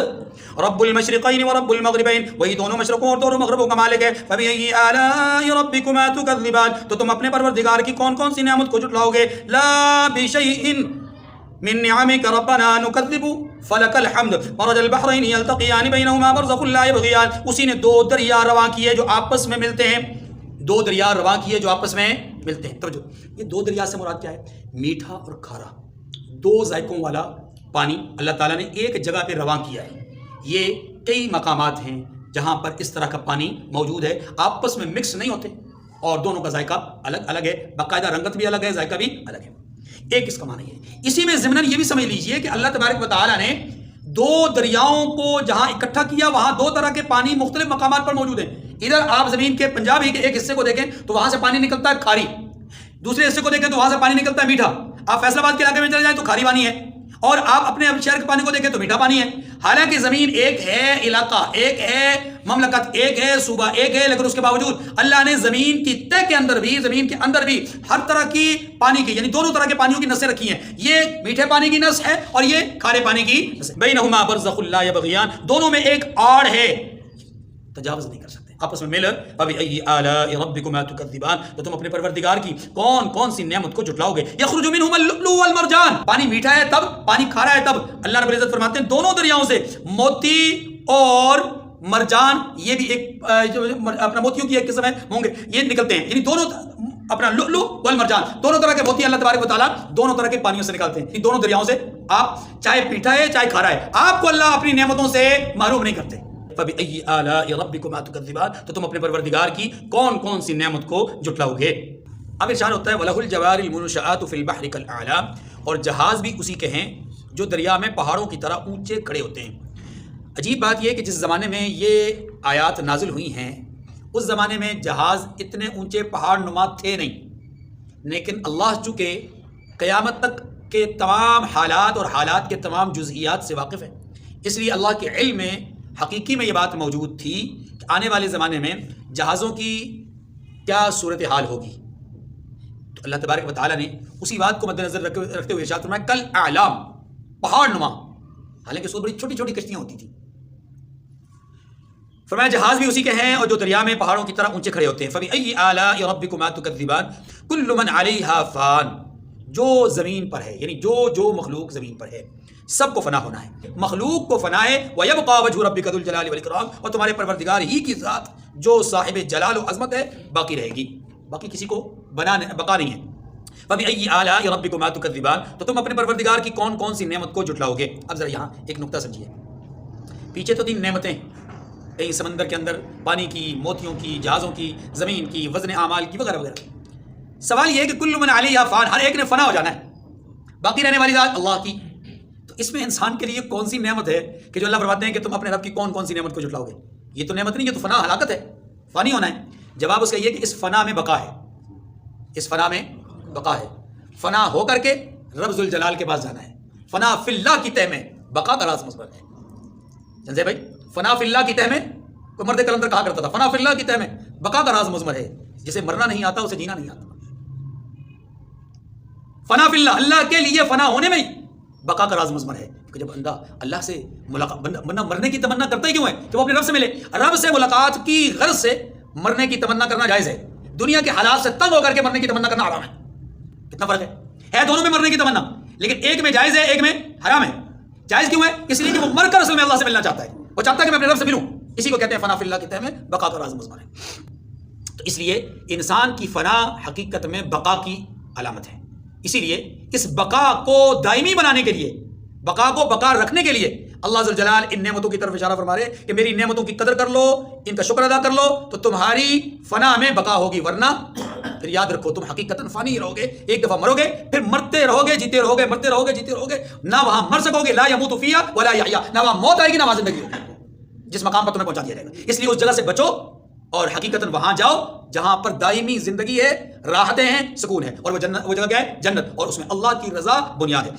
Speaker 1: رب المشرقین و رب المغربین، وہی دونوں مشرقوں اور دونوں مغربوں کا مالک ہے. فَبِأَيِّ آلَاءِ رَبِّكُمَا تُكَذِّبَانِ، تو تم اپنے پروردگار کی کون کون سی نعمت کو جھٹلاؤ گے. لَا بِشَيْءٍ من نعمك ربنا نكذب فلك الحمد مرج البحرين يلتقيان بينهما برزخ لا يبغيان. اسی نے 2 دریا رواں کیے جو آپس میں ملتے ہیں، 2 دریا رواں کیے جو آپس میں ملتے ہیں. توجہ، یہ 2 دریا سے مراد کیا ہے؟ میٹھا اور کھارا، 2 ذائقوں والا پانی اللہ تعالیٰ نے ایک جگہ پہ رواں کیا ہے. یہ کئی مقامات ہیں جہاں پر اس طرح کا پانی موجود ہے، آپس میں مکس نہیں ہوتے اور دونوں کا ذائقہ الگ الگ ہے، باقاعدہ رنگت بھی الگ ہے، ذائقہ بھی الگ ہے. ایک اس کا معنی ہے. اسی میں ضمناً یہ بھی سمجھ لیجئے کہ اللہ تبارک و تعالیٰ نے 2 دریاؤں کو جہاں اکٹھا کیا وہاں 2 طرح کے پانی مختلف مقامات پر موجود ہیں. ادھر آپ زمین کے پنجاب ہی کے ایک حصے کو دیکھیں تو وہاں سے پانی نکلتا ہے کھاری، دوسرے حصے کو دیکھیں تو وہاں سے پانی نکلتا ہے میٹھا. آپ فیصل آباد کے علاقے میں چلے جائیں تو کھاری پانی ہے، اور آپ اپنے شہر کے پانی کو دیکھیں تو میٹھا پانی ہے. حالانکہ زمین ایک ہے، علاقہ ایک ہے، مملکت ایک ہے، صوبہ ایک ہے، لیکن اس کے باوجود اللہ نے زمین کی تہ کے اندر بھی، زمین کے اندر بھی ہر طرح کی پانی کی، یعنی دونوں طرح کے پانیوں کی نسیں رکھی ہیں. یہ میٹھے پانی کی نس ہے اور یہ کھارے پانی کی نس. بینہما برزخ لا یبغیان، دونوں میں ایک آڑ ہے، تجاوز نہیں کر سکتے، آپس میں مل. فَبِأَيِّ آلَاءِ رَبِّكُمَا تُكَذِّبَانِ، تو تم اپنے پروردگار کی کون کون سی نعمت کو جھٹلاؤ گے. يَخْرُجُ مِنْهُمَا اللُّؤْلُؤُ وَالْمَرْجَانُ، پانی میٹھا ہے تب، پانی کھارا ہے تب. اللہ رب العزت فرماتے ہیں دونوں دریاؤں سے موتی اور مرجان، یہ بھی ایک اپنا موتیوں کی ایک قسم ہے، ہوں گے یہ نکلتے ہیں. یعنی دونوں اپنا لؤلؤ والمرجان، دونوں طرح کے موتی اللہ تبارک و تعالیٰ دونوں طرح کے پانیوں سے نکالتے ہیں. ان دونوں دریاؤں سے آپ چاہے میٹھا ہے چاہے کھارا ہے، آپ کو اللہ اپنی نعمتوں سے محروم نہیں کرتے. فَبِأَيِّ آلَاءِ رَبِّكُمَا تُكَذِّبَانِ، تو تم اپنے پروردگار کی کون کون سی نعمت کو جھٹلاؤ گے. اب ارشاد ہوتا ہے وَلَهُ الْجَوَارِ الْمُنْشَآتُ فِي الْبَحْرِ كَالْأَعْلَامِ، اور جہاز بھی اسی کے ہیں جو دریا میں پہاڑوں کی طرح اونچے کھڑے ہوتے ہیں. عجیب بات یہ کہ جس زمانے میں یہ آیات نازل ہوئی ہیں اس زمانے میں جہاز اتنے اونچے پہاڑ نما تھے نہیں، لیکن اللہ چونکہ قیامت تک کے تمام حالات اور حالات کے تمام جزئیات سے واقف ہے، اس لیے اللہ کے علم میں حقیقی میں یہ بات موجود تھی کہ آنے والے زمانے میں جہازوں کی کیا صورتحال ہوگی. تو اللہ تبارک و تعالیٰ نے اسی بات کو مد نظر رکھتے ہوئے ارشاد فرمایا کل اعلام، پہاڑ نما، حالانکہ اس کو بڑی چھوٹی چھوٹی کشتیاں ہوتی تھیں. فرمایا جہاز بھی اسی کے ہیں اور جو دریا میں پہاڑوں کی طرح اونچے کھڑے ہوتے ہیں. فَبِأَيِّ آلَاءِ رَبِّكُمَا تُكَذِّبَانِ كُلُّ مَنْ عَلَيْهَا فَانٍ، جو زمین پر ہے، یعنی جو مخلوق زمین پر ہے سب کو فنا ہونا ہے. مخلوق کو فنا ہے. وَيَبْقَى وَجْهُ رَبِّكَ ذُو الْجَلَالِ وَالْإِكْرَامِ، اور تمہارے پروردگار ہی کی ذات جو صاحب جلال و عظمت ہے باقی رہے گی، باقی کسی کو بقا نہیں ہے. فَبِأَيِّ آلَاءِ رَبِّكُمَا تُكَذِّبَانِ، تو تم اپنے پروردگار کی کون کون سی نعمت کو جھٹلاؤ گے. اب ذرا یہاں ایک نقطہ سمجھیے. پیچھے تو 3 نعمتیں، کہیں سمندر کے اندر پانی کی، موتیوں کی، جہازوں کی، زمین کی، وزن اعمال کی، وغیرہ وغیرہ. سوال یہ ہے کہ کل من علیہا فان، ہر ایک نے فنا ہو جانا ہے، باقی رہنے والی ذات اللہ کی. تو اس میں انسان کے لیے کون سی نعمت ہے کہ جو اللہ فرماتے ہیں کہ تم اپنے رب کی کون کون سی نعمت کو جھٹلاؤ گے؟ یہ تو نعمت نہیں، یہ تو فنا ہلاکت ہے، فانی ہونا ہے. جواب اس کا یہ کہ اس فنا میں بقا ہے، اس فنا میں بقا ہے. فنا ہو کر کے رب ذوالجلال کے پاس جانا ہے. فنا فی اللہ کی تہ میں بقا کا راز مصبر ہے. جنزے بھائی، فنا فی اللہ کی تہ میں کوئی مرد کلندر کہا کرتا تھا، فنا فی اللہ کی تہ میں بقا کا راز مضمر ہے. جسے مرنا نہیں آتا اسے جینا نہیں آتا. فنا فی اللہ، اللہ کے لیے فنا ہونے میں بقا کا راز مضمر ہے. کہ جب بندہ اللہ سے ملاقات، بندہ مرنے کی تمنا کرتا ہی کیوں ہے؟ کہ وہ اپنے رب سے ملے. رب سے ملاقات کی غرض سے مرنے کی تمنا کرنا جائز ہے. دنیا کے حالات سے تنگ ہو کر کے مرنے کی تمنا کرنا حرام ہے. کتنا فرق ہے دونوں میں مرنے کی تمنا، لیکن ایک میں جائز ہے ایک میں حرام ہے. جائز کیوں ہے؟ اس لیے کہ وہ مر کر اصل میں اللہ سے ملنا چاہتا ہے، وہ چاہتا ہے کہ میں اپنے رب سے ملوں. اسی کو کہتے ہیں فنا فی اللہ کی تہ میں بقا کا راز مضمر ہے. تو اس لیے انسان کی فنا حقیقت میں بقا کی علامت ہے. اسی لیے اس بقا کو دائمی بنانے کے لیے، بقا کو بقا رکھنے کے لیے اللہ ذوالجلال ان نعمتوں کی طرف اشارہ فرما رہے کہ میری نعمتوں کی قدر کر لو، ان کا شکر ادا کر لو تو تمہاری فنا میں بقا ہوگی. ورنہ پھر یاد رکھو تم حقیقتاً فانی رہو گے، ایک دفعہ مرو گے پھر مرتے رہو گے جیتے رہو گے، مرتے رہو گے جیتے رہو گے. نہ وہاں مر سکو گے، لا یموت فیہا ولا یحیا، نہ وہاں موت آئے گی نہ وہاں زندگی ہوگی جس مقام پر تمہیں پہنچا دیا جائے گا. اس لیے اس جگہ سے بچو اور حقیقتاً وہاں جاؤ جہاں پر دائمی زندگی ہے، راحتیں ہیں، سکون ہے. اور وہ جنت، وہ جگہ کیا ہے؟ جنت. اور اس میں اللہ کی رضا بنیاد ہے.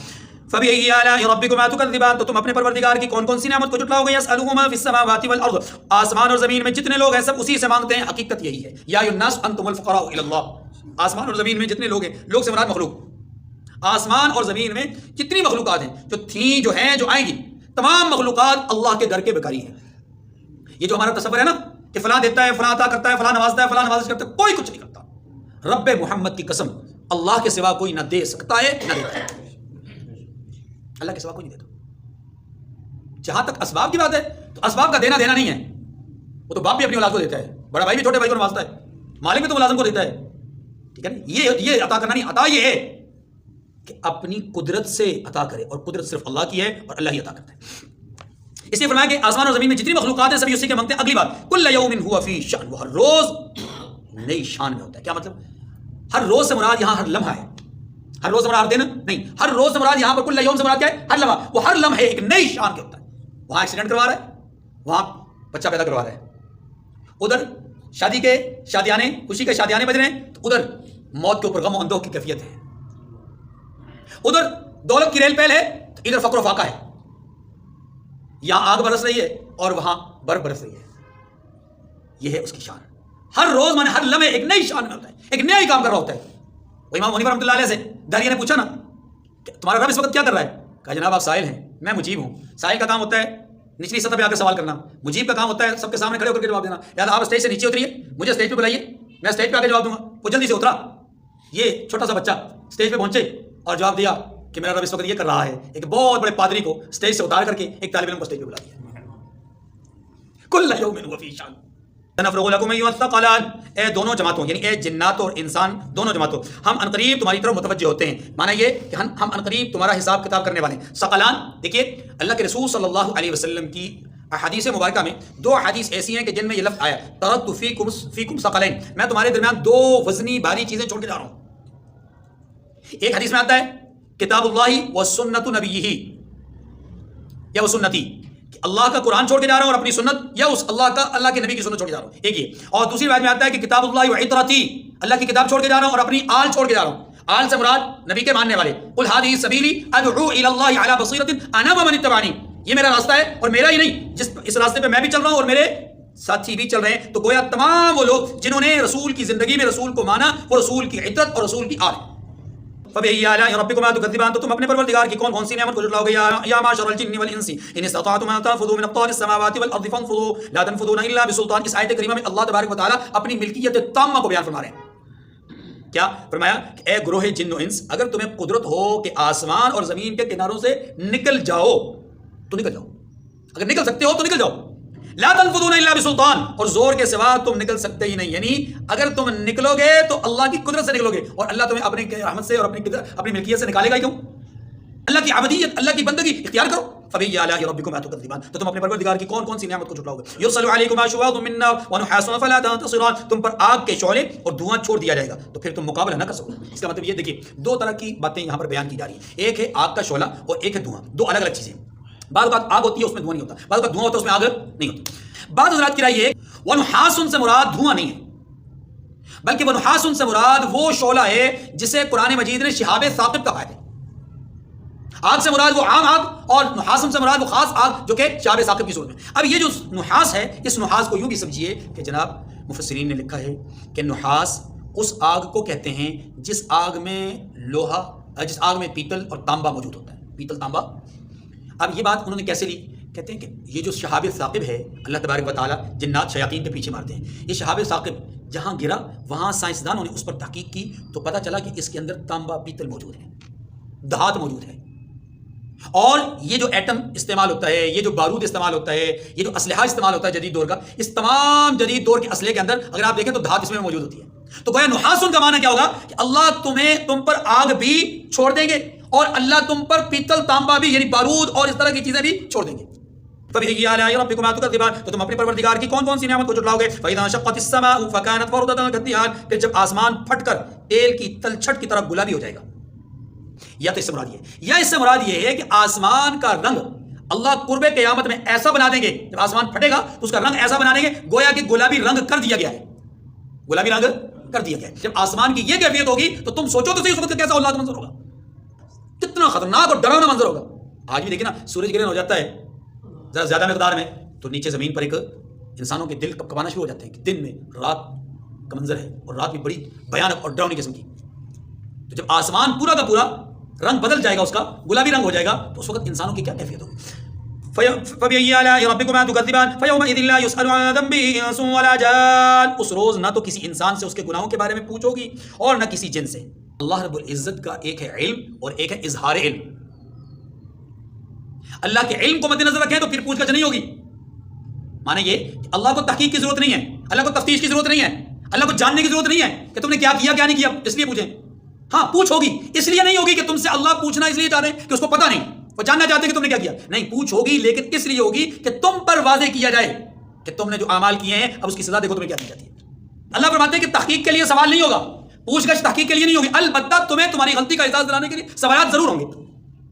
Speaker 1: فَبِأَيِّ آلَاءِ رَبِّكُمَا تُكَذِّبَانِ، تو تم اپنے پروردگار کی کون کون سی نعمت کو جھٹلاؤ گے؟ يَسْأَلُهُ مَا فِي السَّمَاوَاتِ وَالْأَرْضِ، آسمان اور زمین میں جتنے لوگ ہیں سب اسی سے مانگتے ہیں. حقیقت یہی ہے. یا أَيُّهَا النَّاسُ أَنْتُمُ الْفُقَرَاءُ إِلَى اللَّهِ، آسمان اور زمین میں جتنے لوگ ہیں، لوگ سے مراد مخلوق، آسمان اور زمین میں جتنی مخلوقات ہیں جو تھیں، جو ہیں، جو آئیں گی، تمام مخلوقات اللہ کے در کے بھکاری ہیں. یہ جو ہمارا تصور ہے نا کہ فلاں دیتا ہے، فلاں عطا کرتا ہے، فلاں نوازتا ہے، فلاں نوازش کرتا ہے، کوئی کچھ نہیں کرتا. رب محمد کی قسم، اللہ کے سوا کوئی نہ دے سکتا ہے نہ دیتا ہے. اللہ کے سوا کوئی نہیں دیتا. جہاں تک اسباب کی بات ہے تو اسباب کا دینا نہیں ہے. وہ تو باپ بھی اپنی اولاد کو دیتا ہے، بڑا بھائی بھی چھوٹے بھائی کو نوازتا ہے، مالک بھی تو ملازم کو دیتا ہے. ٹھیک ہے نا؟ یہ عطا کرنا نہیں. عطا یہ ہے کہ اپنی قدرت سے عطا کرے، اور قدرت صرف اللہ کی ہے اور اللہ ہی عطا کرتا ہے. اس لیے فرمایا کہ آسمان اور زمین میں جتنی مخلوقات ہیں سبھی اسی کے مانگتے ہیں. اگلی بات، کل یوم ہوا فی شأن، وہ ہر روز نئی شان میں ہوتا ہے. کیا مطلب؟ ہر روز سے مراد یہاں ہر لمحہ ہے. ہر روز سے مراد دن نہیں، ہر روز سے مراد یہاں پر کل یوم سے مراد کیا ہے؟ ہر لمحہ. وہ ہر لمحے ایک نئی شان کے ہوتا ہے. وہاں ایکسیڈنٹ کروا رہا ہے، وہاں بچہ پیدا کروا رہا ہے، ادھر شادیانے خوشی کے شادیانے بج رہے ہیں، تو ادھر موت کے اوپر غم و اندوہ کی کیفیت ہے. ادھر دولت کی ریل پیل ہے تو ادھر فقر و فاقہ ہے. یہاں آگ برس رہی ہے اور وہاں برف برس رہی ہے. یہ ہے اس کی شان. ہر روز مانے ہر لمحے ایک نئی شان میں ہوتا ہے، ایک نیا ہی کام کر رہا ہوتا ہے. وہ امام حنیفہ رحمۃ اللہ علیہ سے داریہ نے پوچھا نا کہ تمہارا رب اس وقت کیا کر رہا ہے؟ کہا جناب آپ سائل ہیں، میں مجیب ہوں. سائل کا کام ہوتا ہے نچلی سطح پہ آ کر سوال کرنا، مجیب کا کام ہوتا ہے سب کے سامنے کھڑے ہو کر کے جواب دینا. لہٰذا آپ اسٹیج سے نیچے اتریے، مجھے اسٹیج پہ بلائیے، میں اسٹیج پہ آ کے جواب دوں گا. وہ جلدی سے اترا. یہ چھوٹا سا بچہ اسٹیج پہ پہنچے اور جواب دیا کہ میرا رب اس وقت یہ کر رہا ہے. ایک بہت بڑے پادری کو اسٹیج سے اتار کر کے ایک طالب علم کو اسٹیج پہ بلا دیا. کل یوم هو فی شأن سنفرغ لکم ایھا الثقلان، اے دونوں جماعتوں یعنی اے جنات اور انسان دونوں جماعتوں، ہم عنقریب تمہاری طرف متوجہ ہوتے ہیں. معنی یہ کہ ہم عنقریب تمہارا حساب کتاب کرنے والے ہیں. ثقلان، دیکھیے اللہ کے رسول صلی اللہ علیہ وسلم کی احادیث مبارکہ میں دو احادیث ایسی ہیں کہ جن میں یہ لفظ آیا ترکت فیکم ثقلین، میں تمہارے درمیان دو وزنی بھاری چیزیں چھوڑ کے جا رہا ہوں. ایک حدیث میں آتا ہے کتاب اللہ و سنت نبیہ، یا وہ سنتی، کہ اللہ کا قرآن چھوڑ کے جا رہا ہوں اور اپنی سنت، یا اس اللہ کے نبی کی سنت چھوڑ کے جا رہا ہوں. ایک یہ. اور دوسری بات میں آتا ہے کہ کتاب اللہ و عطرتی، اللہ کی کتاب چھوڑ کے جا رہا ہوں اور اپنی آل چھوڑ کے جا رہا ہوں. آل سے مراد نبی کے ماننے والے. قل ھذہ سبیلی ادعو الی اللہ علی بصیرۃ انا ومن اتبعنی، یہ میرا راستہ ہے اور میرا ہی نہیں، اس راستے پہ میں بھی چل رہا ہوں اور میرے ساتھی بھی چل رہے ہیں. تو گویا تمام وہ لوگ جنہوں نے رسول کی زندگی میں رسول کو مانا وہ رسول کی عطرت اور رسول کی آل. فَبِأَيِّ آلَاءِ رَبِّكُمَا تُكَذِّبَانِ، تو تم اپنے پروردگار کی کون کون سی نعمت کو جھٹلاؤ گے؟ یا معشر الجن والانس ان استطعتم ان تنفذوا من اقطار السماوات والارض فانفذوا لا تنفذون الا بسلطان. اس آیت کریمہ میں اللہ تبارک و تعالی اپنی ملکیت تامہ کو بیان فرما رہے ہیں. کیا فرمایا کہ اے گروہ جن و انس، اگر تمہیں قدرت ہو کہ آسمان اور زمین کے کناروں سے نکل جاؤ تو نکل جاؤ. اگر نکل سکتے ہو تو نکل جاؤ. لا تنفذون الا بسلطان، اور زور کے سوا تم نکل سکتے ہی نہیں. یعنی اگر تم نکلو گے تو اللہ کی قدرت سے نکلو گے، اور اللہ تمہیں اپنی رحمت سے اور اپنی ملکیت سے نکالے گا کیوں؟ اللہ کی عبدیت، اللہ کی بندگی اختیار کرو. فَبِأَيِّ آلَاءِ رَبِّكُمَا تُكَذِّبَانِ، تو تم اپنے پروردگار کی کون کون سی نعمت کو جھٹلاؤ گے. يُرْسَلُ عَلَيْكُمَا شُوَاظٌ مِّن نَّارٍ وَنُحَاسٌ فَلَا تَنتَصِرَانِ، تم پر آگ کے شعلے اور دھواں چھوڑ دیا جائے گا تو پھر تم مقابلہ نہ کر سکو. اس کا مطلب یہ دیکھیے دو طرح کی باتیں یہاں پر بیان کی جا رہی ہیں. ایک ہے آگ کا شعلہ اور ایک ہے دھواں، دو الگ الگ چیزیں. بعض اوقات آگ ہوتی ہے اس میں دھواں نہیں ہوتا، بعض اوقات دھواں ہوتا ہے اس میں آگ نہیں ہوتی. بعض حضرات کی رائے یہ وَنُحَاسٌ سے مراد دھواں نہیں ہے بلکہ وَنُحَاسٌ سے مراد وہ شعلہ ہے جسے قرآن مجید نے شہاب ثاقب کہا ہے. آگ سے مراد وہ عام آگ اور نحاس سے مراد وہ خاص آگ جو کہ شہاب ثاقب کی صورت میں. اب یہ جو نحاس ہے اس نحاس کو یوں بھی سمجھیے کہ جناب مفسرین نے لکھا ہے کہ نحاس اس آگ کو کہتے ہیں جس آگ میں لوہا، جس آگ میں پیتل اور تانبا موجود ہوتا ہے، پیتل تانبا. اب یہ بات انہوں نے کیسے لی؟ کہتے ہیں کہ یہ جو شہاب ثاقب ہے اللہ تبارک و تعالیٰ جنات شیاطین کے پیچھے مارتے ہیں. یہ شہاب ثاقب جہاں گرا وہاں سائنسدانوں نے اس پر تحقیق کی تو پتہ چلا کہ اس کے اندر تانبا پیتل موجود ہے، دھات موجود ہے. اور یہ جو ایٹم استعمال ہوتا ہے، یہ جو بارود استعمال ہوتا ہے، یہ جو اسلحہ استعمال ہوتا ہے جدید دور کا، اس تمام جدید دور کے اسلحے کے اندر اگر آپ دیکھیں تو دھات اس میں موجود ہوتی ہے. تو گویا نحاسن کا معنی کیا ہوگا کہ اللہ تم پر آگ بھی چھوڑ دیں گے اور اللہ تم پر پیتل تانبا بھی یعنی بارود اور اس طرح کی چیزیں بھی چھوڑ دیں گے. فَبِأَيِّ آلَاءِ رَبِّكُمَا تُكَذِّبَانِ، تو تم اپنے پروردگار کی کون کون سی نعمت کو جھٹلاؤ گے. فَإِذَا انشَقَّتِ السَّمَاءُ فَكَانَتْ وَرْدَةً كَالدِّهَانِ، پھر جب آسمان پھٹ کر تیل کی تلچھٹ کی طرح گلابی ہو جائے گا. یا تو اس سے مراد یہ، یا اس سے مراد یہ ہے کہ آسمان کا رنگ اللہ قرب قیامت میں ایسا بنا دیں گے، جب آسمان پھٹے گا تو اس کا رنگ ایسا بنا دیں گے گویا کہ گلابی رنگ کر دیا گیا ہے، گلابی رنگ کر دیا گیا ہے. جب آسمان کی یہ کیفیت ہوگی تو تم سوچو تو صحیح اس وقت کیسا اولاد منظر ہوگا، کتنا خطرناک اور ڈراؤنا منظر ہوگا. آج بھی دیکھیں نا سورج گرہن ہو جاتا ہے ذرا زیادہ مقدار میں تو نیچے زمین پر ایک انسانوں کے دل کپکپانا شروع ہو جاتے ہیں کہ دن میں رات کا منظر ہے اور رات بھی بڑی بھیانک اور ڈراؤنی قسم کی. تو جب آسمان پورا کا پورا رنگ بدل جائے گا، اس کا گلابی رنگ ہو جائے گا تو اس وقت انسانوں کی کیا کیفیت ہوگی. فَبِأَيِّ آلَاءِ رَبِّكُمَا تُكَذِّبَانِ فَيَوْمَئِذٍ لَا يُسْأَلُ عَنْ ذَنبِهِ إِنسٌ وَلَا جَانٌ، اس روز نہ تو کسی انسان سے اس کے گناہوں کے بارے میں پوچھو گی اور نہ کسی جن سے. اللہ رب العزت کا ایک ہے علم اور ایک ہے اظہار علم. اللہ کے علم کو مد نظر رکھیں تو پھر پوچھ گچھ نہیں ہوگی. مانے یہ کہ اللہ کو تحقیق کی ضرورت نہیں ہے، اللہ کو تفتیش کی ضرورت نہیں ہے، اللہ کو جاننے کی ضرورت نہیں ہے کہ تم نے کیا کیا کیا نہیں کیا اس لیے پوچھیں. ہاں پوچھ ہوگی، اس لیے نہیں ہوگی کہ تم سے اللہ پوچھنا اس لیے چاہ رہے ہیں کہ اس کو پتہ نہیں، وہ جاننا چاہتے ہیں کہ تم نے کیا کیا. نہیں، پوچھ ہوگی لیکن اس لیے ہوگی کہ تم پر واضح کیا جائے کہ تم نے جو اعمال کیے ہیں اب اس کی سزا دیکھو تمہیں کیا دی جاتی ہے. اللہ فرماتے ہیں کہ تحقیق کے لیے سوال نہیں ہوگا، پوچھ گچھ تحقیق کے لیے نہیں ہوگی، البتہ تمہیں تمہاری غلطی کا احساس دلانے کے لیے سوالات ضرور ہوں گے.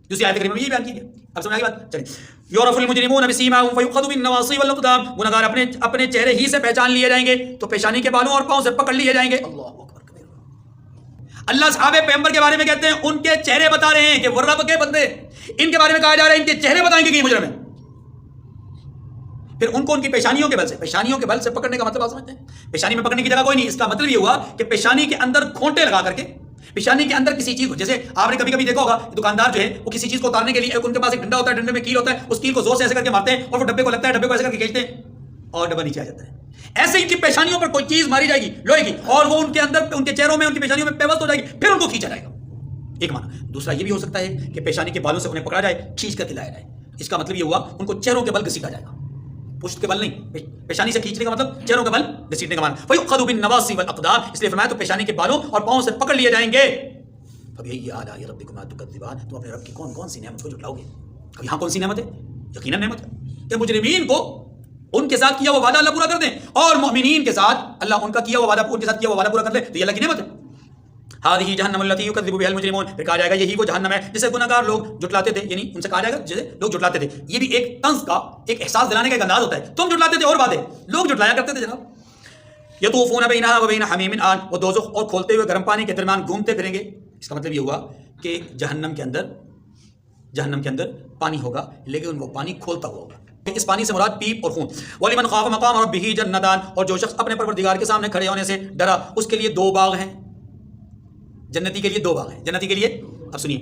Speaker 1: دوسری آیت کریمہ میں یہ بیان کی ہے. اب سمجھ آئی بات؟ چلیے. یعرف المجرمون بسیماہم فیؤخذ بالنواصی والاقدام، گنہگار اپنے چہرے ہی سے پہچان لیے جائیں گے تو پیشانی کے بالوں اور پاؤں سے پکڑ لیے جائیں گے. اللہ اکبر. اللہ صحابہ پیغمبر کے بارے میں کہتے ہیں ان کے چہرے بتا رہے ہیں کہ وہ رب کے بندے، ان کے بارے میں کہا جا رہا ہے ان کے چہرے بتائیں گے کہ یہ مجرم ہے. پھر ان کو ان کی پیشانیوں کے بل سے پکڑنے کا مطلب آپ سمجھتے ہیں؟ پیشانی میں پکڑنے کی جگہ کوئی نہیں. اس کا مطلب یہ ہوا کہ پیشانی کے اندر کھونٹے لگا کر کے پیشانی کے اندر کسی چیز کو، جیسے آپ نے کبھی کبھی دیکھا ہوگا دکاندار جو ہے وہ کسی چیز کو اتارنے کے لیے ان کے پاس ایک ڈنڈا ہوتا ہے، ڈنڈے میں کیل ہوتا ہے، اس کیل کو زور سے ایسے کر کے مارتے ہیں اور وہ ڈبے کو لگتا ہے، ڈبے کو ایسے کر کے کھینچتے ہیں اور ڈبا نیچے آ جاتا ہے. ایسے ان کی پیشانیوں پر کوئی چیز ماری جائے گی لوہے کی اور وہ ان کے اندر ان کے چہروں میں ان کی پیشانیوں میں پیوست ہو جائے گی، پھر ان کو کھینچا جائے گا. ایک معنی. دوسرا یہ بھی ہو سکتا ہے کہ پیشانی کے بالوں سے انہیں پکڑا جائے، کھینچ کر دلایا جائے. اس کا مطلب یہ ہوا ان کو چہروں کے بل گھسیٹا جائے گا، پشت کے بل نہیں، پیشانی سے کھینچنے کا مطلب چہروں کے بل گھسیٹنے کا معنی. فَيُؤْخَذُ بِالنَّوَاصِي وَالْأَقْدَامِ، اس لیے فرمایا تو پیشانی کے بالوں اور پاؤں سے پکڑ لیے جائیں گے. فَبِأَيِّ آلَاءِ رَبِّكُمَا تُكَذِّبَانِ، تم اپنے رب کی کون کون سی نعمت کو جھٹلاؤ گے. اب یہاں کون سی نعمت ہے؟ یقیناً نعمت ہے کہ مجرمین کو ان کے ساتھ کیا وہ وعدہ اللہ پورا کر دیں اور مومنین کے ساتھ اللہ ان کا کیا وہ وعدہ ان کے ساتھ کیا وہ وعدہ پورا کر دے، تو یہ اللہ کی نعمت ہے. هذه جہنم التي يكذب بها المجرمون، پھر کہا جائے گا یہی وہ جہنم ہے جسے گنہگار لوگ جھٹلاتے تھے، یعنی ان سے کہا جائے گا جسے لوگ جھٹلاتے تھے. یہ بھی ایک طنز کا ایک احساس دلانے کا ایک انداز ہوتا ہے. تم جھٹلاتے تھے اور بات ہے، لوگ جھٹلایا کرتے تھے جناب. یطوفون بینها وبین حمیم آن، وہ دوزخ اور کھولتے ہوئے گرم پانی کے درمیان گھومتے پھریں گے. اس کا مطلب یہ ہوا کہ جہنم کے اندر پانی ہوگا لیکن وہ پانی کھولتا ہوا ہوگا. اس پانی سے مراد پیپ اور خون. وَلِمَنْ خَافَ مَقَامَ رَبِّهِ جَنَّتَانِ، اور جو شخص اپنے پروردگار کے سامنے کھڑے ہونے سے ڈرا اس کے لیے دو باغ ہیں. جنتی کے لیے دو باغ ہیں. جنتی کے لیے اب سنیے،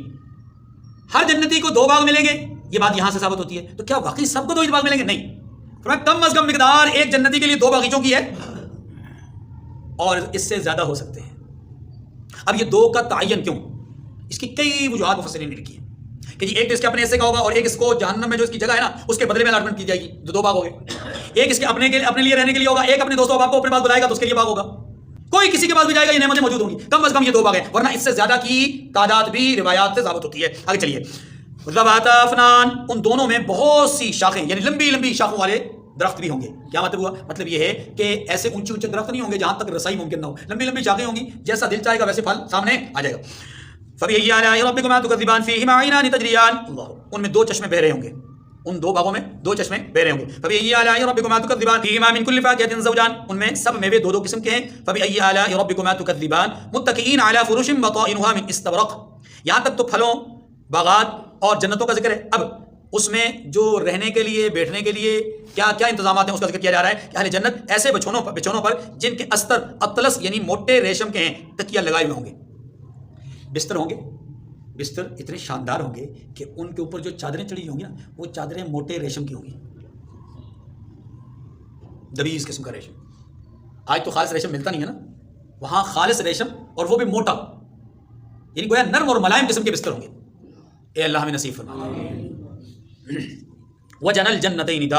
Speaker 1: ہر جنتی کو دو باغ ملیں گے. یہ بات یہاں سے ثابت ہوتی ہے. تو کیا واقعی سب کو دو باغ ملیں گے؟ نہیں، فرمایا کم از کم مقدار ایک جنتی کے لیے دو باغیچوں کی ہے اور اس سے زیادہ ہو سکتے ہیں. اب یہ دو کا تعین کیوں؟ اس کی کئی وجوہات مفسرین نے لکھی ہیں کہ جی ایک تو اس کے اپنے حصے کا ہوگا اور ایک اس کو جہنم میں جو اس کی جگہ ہے نا اس کے بدلے میں الاٹمنٹ کی جائے گی. دو باغ ہو گئے. ایک اس کے اپنے لیے رہنے کے لیے ہوگا، ایک اپنے دوستوں باپ کو اپنے پاس بلائے گا تو اس کے لیے باغ ہوگا. کوئی کسی کے پاس بھی جائے گا یہ نعمتیں موجود ہوں گی. کم از کم یہ دو باغ ہیں، ورنہ اس سے زیادہ کی تعداد بھی روایات سے ثابت ہوتی ہے. آگے چلیے. ذوات افنان، ان دونوں میں بہت سی شاخیں، یعنی لمبی لمبی شاخوں والے درخت بھی ہوں گے. کیا مطلب ہوا؟ مطلب یہ ہے کہ ایسے اونچے اونچے درخت نہیں ہوں گے جہاں تک رسائی ممکن نہ ہو، لمبی لمبی شاخیں ہوں گی، جیسا دل چاہے گا ویسے پھل سامنے آ جائے گا. فبأي آلاء ربكما تكذبان فيهما عينان تجريان، اللہ، ان میں دو چشمے بہ رہے ہوں گے، ان دو باغوں میں دو چشمے بہ رہے ہوں گے. فبأي آلاء ربكما تكذبان فيهما من كل فاكهة زوجان، ان میں سب میوے دو دو قسم کے ہیں. فبأي آلاء ربكما تكذبان متكئين على فرش بطائنها من استبرق، یہاں تک تو پھلوں، باغات اور جنتوں کا ذکر ہے. اب اس میں جو رہنے کے لیے، بیٹھنے کے لیے کیا کیا انتظامات ہیں اس کا ذکر کیا جا رہا ہے کہ اہل جنت ایسے بچھونوں پر جن کے استر اطلس یعنی موٹے ریشم کے ہیں، تکیہ لگائے ہوئے ہوں گے، بستر ہوں گے، بستر اتنے شاندار ہوں گے کہ ان کے اوپر جو چادریں چڑھی ہوں گی نا، وہ چادریں موٹے ریشم کی ہوں گی، دبیز قسم کا ریشم. آج تو خالص ریشم ملتا نہیں ہے نا، وہاں خالص ریشم اور وہ بھی موٹا، یعنی گویا نرم اور ملائم قسم کے بستر ہوں گے. اے اللہ ہمیں نصیب فرما. وجنى الجنتين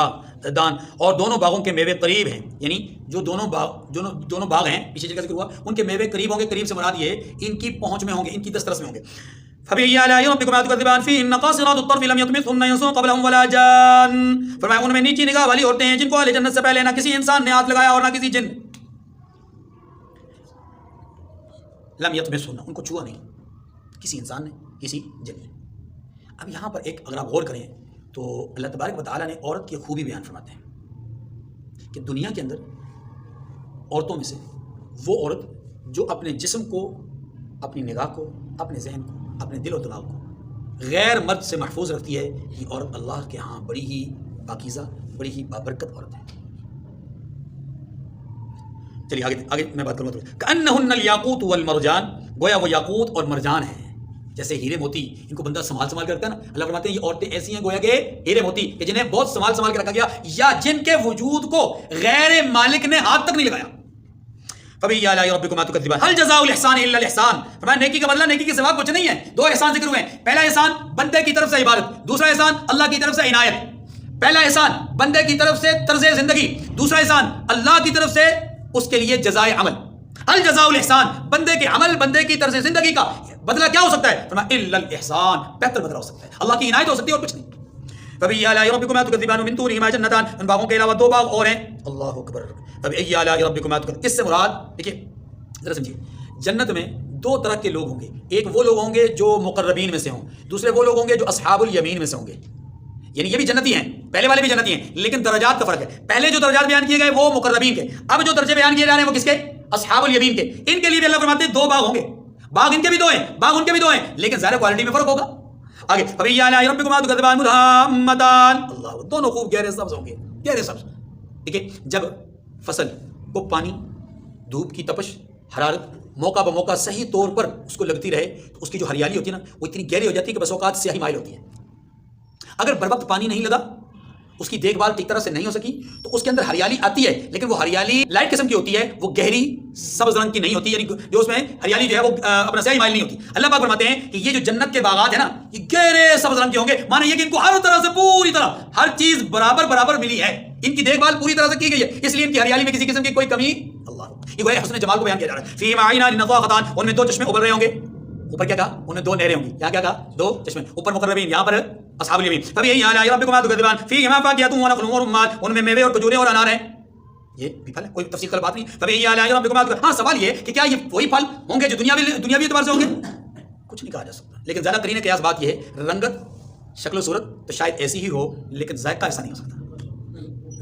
Speaker 1: دان، اور دونوں باغوں کے میوے قریب ہیں، یعنی جو دونوں باغ ہیں پیچھے جگہ ذکر ہوا، ان کے میوے قریب ہوں گے. قریب سے مراد یہ ان کی پہنچ میں ہوں گے، ان کی دسترس میں ہوں گے. فبأي آلاء ربكما تكذبان فيهن قاصرات الطرف لم يطمثهن انس قبلهم ولا جان، فرمایا ان میں نیچی نگاہ والی عورتیں ہیں جن کو اہل جنت سے پہلے نہ کسی انسان نے ہاتھ لگایا اور نہ کسی جن. لم يطمثهن، ان کو چھوا نہیں کسی انسان نے، کسی جن نے. اب یہاں پر ایک اگر آپ غور کریں تو اللہ تبارک و تعالیٰ نے عورت کی خوبی بیان فرماتے ہیں کہ دنیا کے اندر عورتوں میں سے وہ عورت جو اپنے جسم کو، اپنی نگاہ کو، اپنے ذہن کو، اپنے دل و دماغ کو غیر مرد سے محفوظ رکھتی ہے، یہ عورت اللہ کے ہاں بڑی ہی پاکیزہ، بڑی ہی بابرکت عورت ہے. چلیے آگے میں بات کروں. کأنہن الیاقوت والمرجان، گویا وہ یاقوت اور مرجان ہیں، جیسے ہیرے موتی، ان کو بندہ سنبھال کے رکھتا ہے نا. اللہ فرماتے ہیں یہ عورتیں ایسی ہیں گویا کہ ہیرے موتی، کہ جنہیں بہت سنبھال کے رکھا گیا، یا جن کے وجود کو غیر مالک نے ہاتھ تک نہیں لگایا. فبأي آلاء ربكما تكذبان هل جزاء الإحسان إلا الإحسان، فرمایا نیکی کا بدلہ نیکی کے سوا کچھ نہیں ہے. دو احسان ذکر ہوئے ہیں، پہلا احسان بندے کی طرف سے عبادت، دوسرا احسان اللہ کی طرف سے عنایت. پہلا احسان بندے کی طرف سے طرز زندگی، دوسرا احسان اللہ کی طرف سے اس کے لیے جزائے عمل. هل جزاء الإحسان، بندے کے عمل، بندے کی طرز زندگی کا بدلہ کیا ہو سکتا ہے؟ فرمایا الا الاحسان، بہتر بدلہ ہو سکتا ہے، اللہ کی عنایت ہو سکتی ہے اور کچھ نہیں. فبأي آلاء ربكما تكذبان من دونهما جنتان، ان باغوں کے علاوہ دو باغ اور ہیں. اللہ اکبر. فبأي آلاء ربكما تكذبان، اس سے مراد دیکھیے ذرا سمجھیے، جنت میں دو طرح کے لوگ ہوں گے. ایک وہ لوگ ہوں گے جو مقربین میں سے ہوں، دوسرے وہ لوگ ہوں گے جو اصحاب الیمین میں سے ہوں گے. یعنی یہ بھی جنتی ہیں، پہلے والے بھی جنتی ہیں، لیکن درجات کا فرق ہے. پہلے جو درجات بیان کیے گئے وہ مقربین کے، اب جو درجے بیان کیے جا رہے ہیں وہ کس کے؟ اصحاب الیمین کے. ان کے لیے بھی اللہ فرماتے ہیں دو باغ ہوں گے. باغ ان کے بھی دو ہیں، باغ ان کے بھی دو ہیں، لیکن ظاہر کوالٹی میں فرق ہوگا. آگے فبأي آلاء ربكما تكذبان مدهامتان، اللہ، دونوں خوب گہرے سبز ہوں گے، گہرے سبز. دیکھیے جب فصل کو پانی، دھوپ کی تپش، حرارت موقع بموقع صحیح طور پر اس کو لگتی رہے تو اس کی جو ہریالی ہوتی ہے نا وہ اتنی گہری ہو جاتی ہے کہ بس اوقات سیاہی مائل ہوتی ہے. اگر بر وقت پانی نہیں لگا، اس کی دیکھ بھال ٹھیک طرح سے نہیں ہو سکی تو اس کے اندر ہریالی آتی ہے، لیکن وہ ہریالی لائٹ قسم کی ہوتی ہے، وہ گہری سبز رنگ کی نہیں ہوتی، یعنی جو اس میں ہریالی جو ہے وہ اپنا سیاہی مائل نہیں ہوتی. اللہ پاک فرماتے ہیں کہ یہ جو جنت کے باغات ہیں نا یہ گہرے سبز رنگ کے ہوں گے، معنی یہ کہ ان کو ہر طرح سے پوری طرح ہر چیز برابر ملی ہے، ان کی دیکھ بھال پوری طرح سے کی گئی ہے، اس لیے ان کی ہریالی میں کسی قسم کی کوئی کمی. اللہ، یہ وہ حسن جمال کو بیان کیا جا رہا ہے. فیہما عینان نضاختان، ان میں دو چشمے ابل رہے ہوں گے. اوپر کیا کہا؟ انہیں دو نہریں ہوں گی. یہاں کیا کہا؟ دو چشمے. اوپر مقربین، یہاں پر اصحاب الیمین. فبأي آلاء ربكما تكذبان فیہما فاکہۃ ونخل ورمان، ان میں میوے اور کھجوریں اور انار ہیں. یہ بھی پھل ہے، کوئی تفصیل کا بات نہیں. فبأي آلاء ربكما تكذبان، ہاں سوال یہ کہ کیا یہ وہی پھل ہوں گے جو دنیاوی اعتبار سے ہوں گے؟ کچھ نہیں کہا جا سکتا، لیکن زیادہ قرین قیاس بات یہ ہے رنگت، شکل و صورت تو شاید ایسی ہی ہو، لیکن ذائقہ ایسا نہیں ہو سکتا.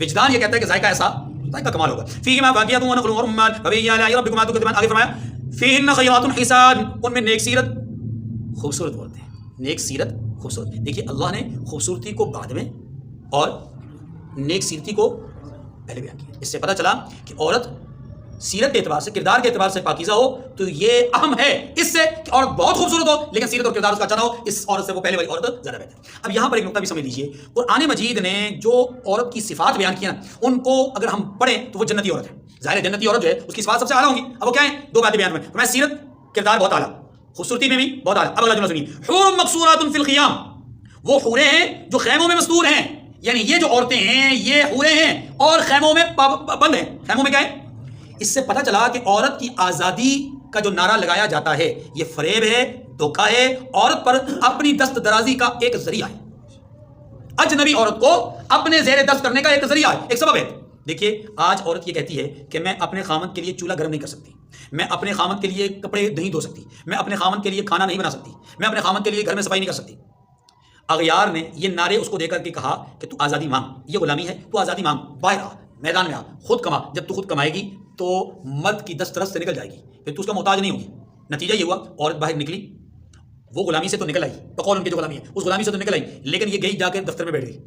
Speaker 1: وجدان یہ کہتا ہے کہ ذائقہ ایسا، ذائقہ کمال ہوگا. فیہما فاکہۃ ونخل ورمان فبأي آلاء ربكما تكذبان. آگے فرمایا فیہن خیرات حسان، ان میں نیک سیرت خوبصورت بولتے ہیں، نیک سیرت خوبصورت. دیکھیے اللہ نے خوبصورتی کو بعد میں اور نیک سیرتی کو پہلے بیان کیا. اس سے پتہ چلا کہ عورت سیرت کے اعتبار سے، کردار کے اعتبار سے پاکیزہ ہو تو یہ اہم ہے اس سے کہ عورت بہت خوبصورت ہو لیکن سیرت اور کردار اس کا اچھا نہ ہو، اس عورت سے وہ پہلے والی عورت زیادہ بہتر ہے. اب یہاں پر ایک نقطہ بھی سمجھ لیجیے، قرآن مجید نے جو عورت کی صفات بیان کی نا ان کو اگر ہم پڑھیں تو وہ جنتی عورت ہے. ظاہر جنتی عورت جو ہے اس کی صفات سب سے اعلیٰ ہوں گی. اب وہ کیا ہیں؟ دو باتیں بیان ہوئیں. میں سیرت کردار بہت اعلیٰ، خوبصورتی میں بھی بہت اعلیٰ. اب اگلا جملہ سنیے، حور مقصورات فی الخیام، وہ حوریں ہیں جو خیموں میں مستور ہیں. یعنی یہ جو عورتیں ہیں یہ حوریں ہیں اور خیموں میں بند ہیں. خیموں میں کیا ہے؟ اس سے پتہ چلا کہ عورت کی آزادی کا جو نعرہ لگایا جاتا ہے یہ فریب ہے، دھوکہ ہے، عورت پر اپنی دست درازی کا ایک ذریعہ ہے، اجنبی عورت کو اپنے زیر دست کرنے کا ایک ذریعہ ہے، ایک سبب ہے۔ دیکھیے آج عورت یہ کہتی ہے کہ میں اپنے خامند کے لیے چولہا گرم نہیں کر سکتی، میں اپنے خامند کے لیے کپڑے نہیں دھو سکتی، میں اپنے خامند کے لیے کھانا نہیں بنا سکتی، میں اپنے خامند کے لیے گھر میں صفائی نہیں کر سکتی۔ اغیار نے یہ نعرے اس کو دے کر کے کہا کہ تو آزادی مانگ، یہ غلامی ہے، تو آزادی مانگ، باہر آ، میدان میں آ، خود کما، جب تو خود کمائے گی تو مرد کی دست رس سے نکل جائے گی، پھر تو اس کا محتاج نہیں ہوگی۔ نتیجہ یہ ہوا عورت باہر نکلی، وہ غلامی سے تو نکل آئی، بقول ان کی جو غلامی ہے اس غلامی سے تو نکل آئی، لیکن یہ گئی جا کے دفتر میں بیٹھ گئی،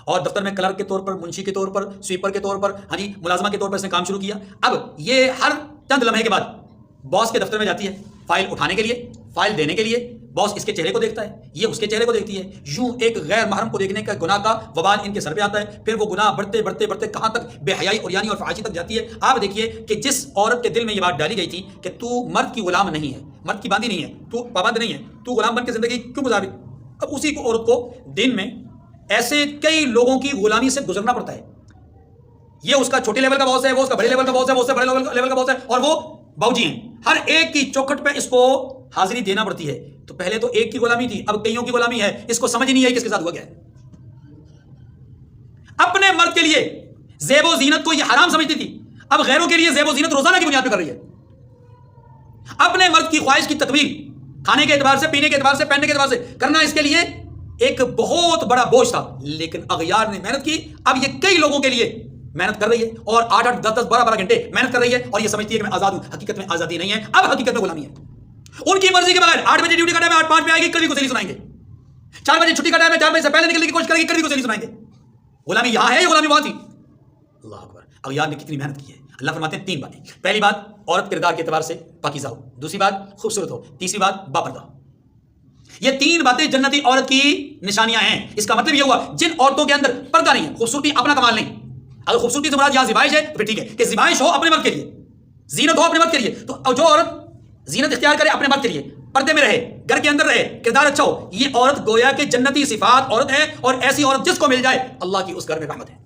Speaker 1: اور دفتر میں کلرک کے طور پر، منشی کے طور پر، سویپر کے طور پر، ہاں جی ملازمہ کے طور پر اس نے کام شروع کیا۔ اب یہ ہر چند لمحے کے بعد باس کے دفتر میں جاتی ہے فائل اٹھانے کے لیے، فائل دینے کے لیے، باس اس کے چہرے کو دیکھتا ہے، یہ اس کے چہرے کو دیکھتی ہے، یوں ایک غیر محرم کو دیکھنے کا گناہ کا وبال ان کے سر پہ آتا ہے، پھر وہ گناہ بڑھتے بڑھتے بڑھتے کہاں تک بے حیائی اور یعنی اور فحاشی تک جاتی ہے۔ آپ دیکھیے کہ جس عورت کے دل میں یہ بات ڈالی گئی تھی کہ تو مرد کی غلام نہیں ہے، مرد کی باندھی نہیں ہے، تو پابند نہیں ہے، تو غلام بن کے زندگی کیوں گزاری، اب اسی کو عورت کو دن میں ایسے کئی لوگوں کی غلامی سے گزرنا پڑتا ہے۔ یہ اس کا چھوٹے لیول کا باس ہے، وہ اس کا بڑے لیول کا باس ہے، وہ اس سے بڑے لیول کا باس ہے، اور وہ باؤجی ہیں، ہر ایک کی چوکھٹ پہ اس کو حاضری دینا پڑتی ہے۔ تو پہلے تو ایک کی غلامی تھی، اب کئیوں کی غلامی ہے، اس کو سمجھ نہیں آئی کس کے ساتھ ہوا گیا ہے۔ اپنے مرد کے لیے زیب و زینت کو یہ حرام سمجھتی تھی، اب غیروں کے لیے زیب و زینت روزانہ کی بنیاد پہ کر رہی ہے۔ اپنے مرد کی خواہش کی تکمیل کھانے کے اعتبار سے، پینے کے اعتبار سے، پہننے کے اعتبار سے کرنا اس کے لیے ایک بہت بڑا بوجھ تھا، لیکن اغیار نے محنت کی، اب یہ کئی لوگوں کے لیے محنت کر رہی ہے، اور 8-8 10-10 12-12 گھنٹے محنت کر رہی ہے، اور یہ سمجھتی ہے کہ میں آزاد ہوں۔ حقیقت میں آزادی نہیں ہے، اب حقیقت میں غلامی ہے۔ ان کی مرضی کے بغیر 8 بجے ڈیوٹی کا ٹائم ہے، 8:05 پہ آئے گی، کبھی کو نہیں سنائیں گے۔ 4 بجے چھٹی کا ٹائم ہے، 4 بجے سے پہلے نکلنے کی کوشش کرے گی، کبھی کو نہیں سنائیں گے۔ غلامی یہاں ہے یا غلامی وہاں تھی؟ اللہ اکبر۔ اغیار نے کتنی محنت کی ہے۔ اللہ فرماتے ہیں 3 باتیں، پہلی بات عورت کردار کے اعتبار سے پاکیزہ ہو، دوسری بات خوبصورت ہو، تیسری بات باپردہ ہو۔ یہ 3 باتیں جنتی عورت کی نشانیاں ہیں۔ اس کا مطلب یہ ہوا جن عورتوں کے اندر پردہ نہیں ہے، خوبصورتی اپنا کمال نہیں، اگر خوبصورتی سے مراد یہاں زیبائش ہے تو پھر ٹھیک ہے کہ زیبائش ہو اپنے مرد کے لیے، زینت ہو اپنے مرد کے لیے، تو جو عورت زینت اختیار کرے اپنے مرد کے لیے، پردے میں رہے، گھر کے اندر رہے، کردار اچھا ہو، یہ عورت گویا کہ جنتی صفات عورت ہے، اور ایسی عورت جس کو مل جائے اللہ کی اس گھر میں رحمت ہے،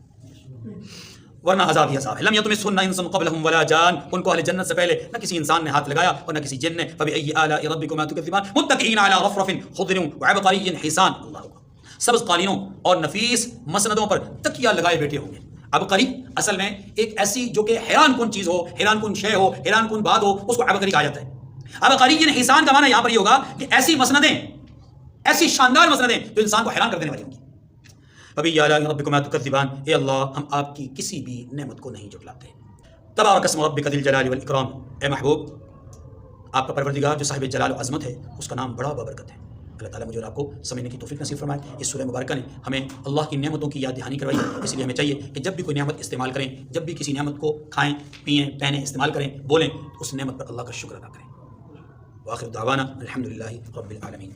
Speaker 1: ورنہ عذاب ہی عذاب ہے۔ لم یطمثہن انس قبلہم ولا جان، ان کو اہل جنت سے پہلے نہ کسی انسان نے ہاتھ لگایا اور نہ کسی جن نے۔ فبأي آلاء ربکما تکذبان متکئین علی رفرف خضر وعبقری حسان، اللہ اکبر، سبز قالینوں اور نفیس مسندوں پر تکیہ لگائے بیٹھے ہوں گے۔ عبقری اصل میں ایک ایسی جو کہ حیران کن چیز ہو، حیران کن شے ہو، حیران کن بات ہو، اس کو عبقری کہا جاتا ہے۔ عبقری حسان کا معنی یہاں پر یہ ہوگا کہ ایسی مسندیں، ایسی شاندار مسندیں جو انسان کو حیران کر دینے والی ہوں گی۔ فبأي آلاء ربکما تکذبان، اے اللہ ہم آپ کی کسی بھی نعمت کو نہیں جھٹلاتے۔ تبارک اسم ربک ذی الجلال والاکرام، اے محبوب آپ کا پروردگار جو صاحب جلال و عظمت ہے اس کا نام بڑا بابرکت ہے۔ اللہ تعالیٰ مجھے اور آپ کو سمجھنے کی توفیق نصیب فرمائے۔ اس سورہ مبارکہ نے ہمیں اللہ کی نعمتوں کی یاد دہانی کروائی، اس لیے ہمیں چاہیے کہ جب بھی کوئی نعمت استعمال کریں، جب بھی کسی نعمت کو کھائیں، پئیں، پہنیں، استعمال کریں، بولیں، تو اس نعمت پر اللہ کا شکر ادا کریں۔ وآخر دعوانا الحمدللہ رب العالمین۔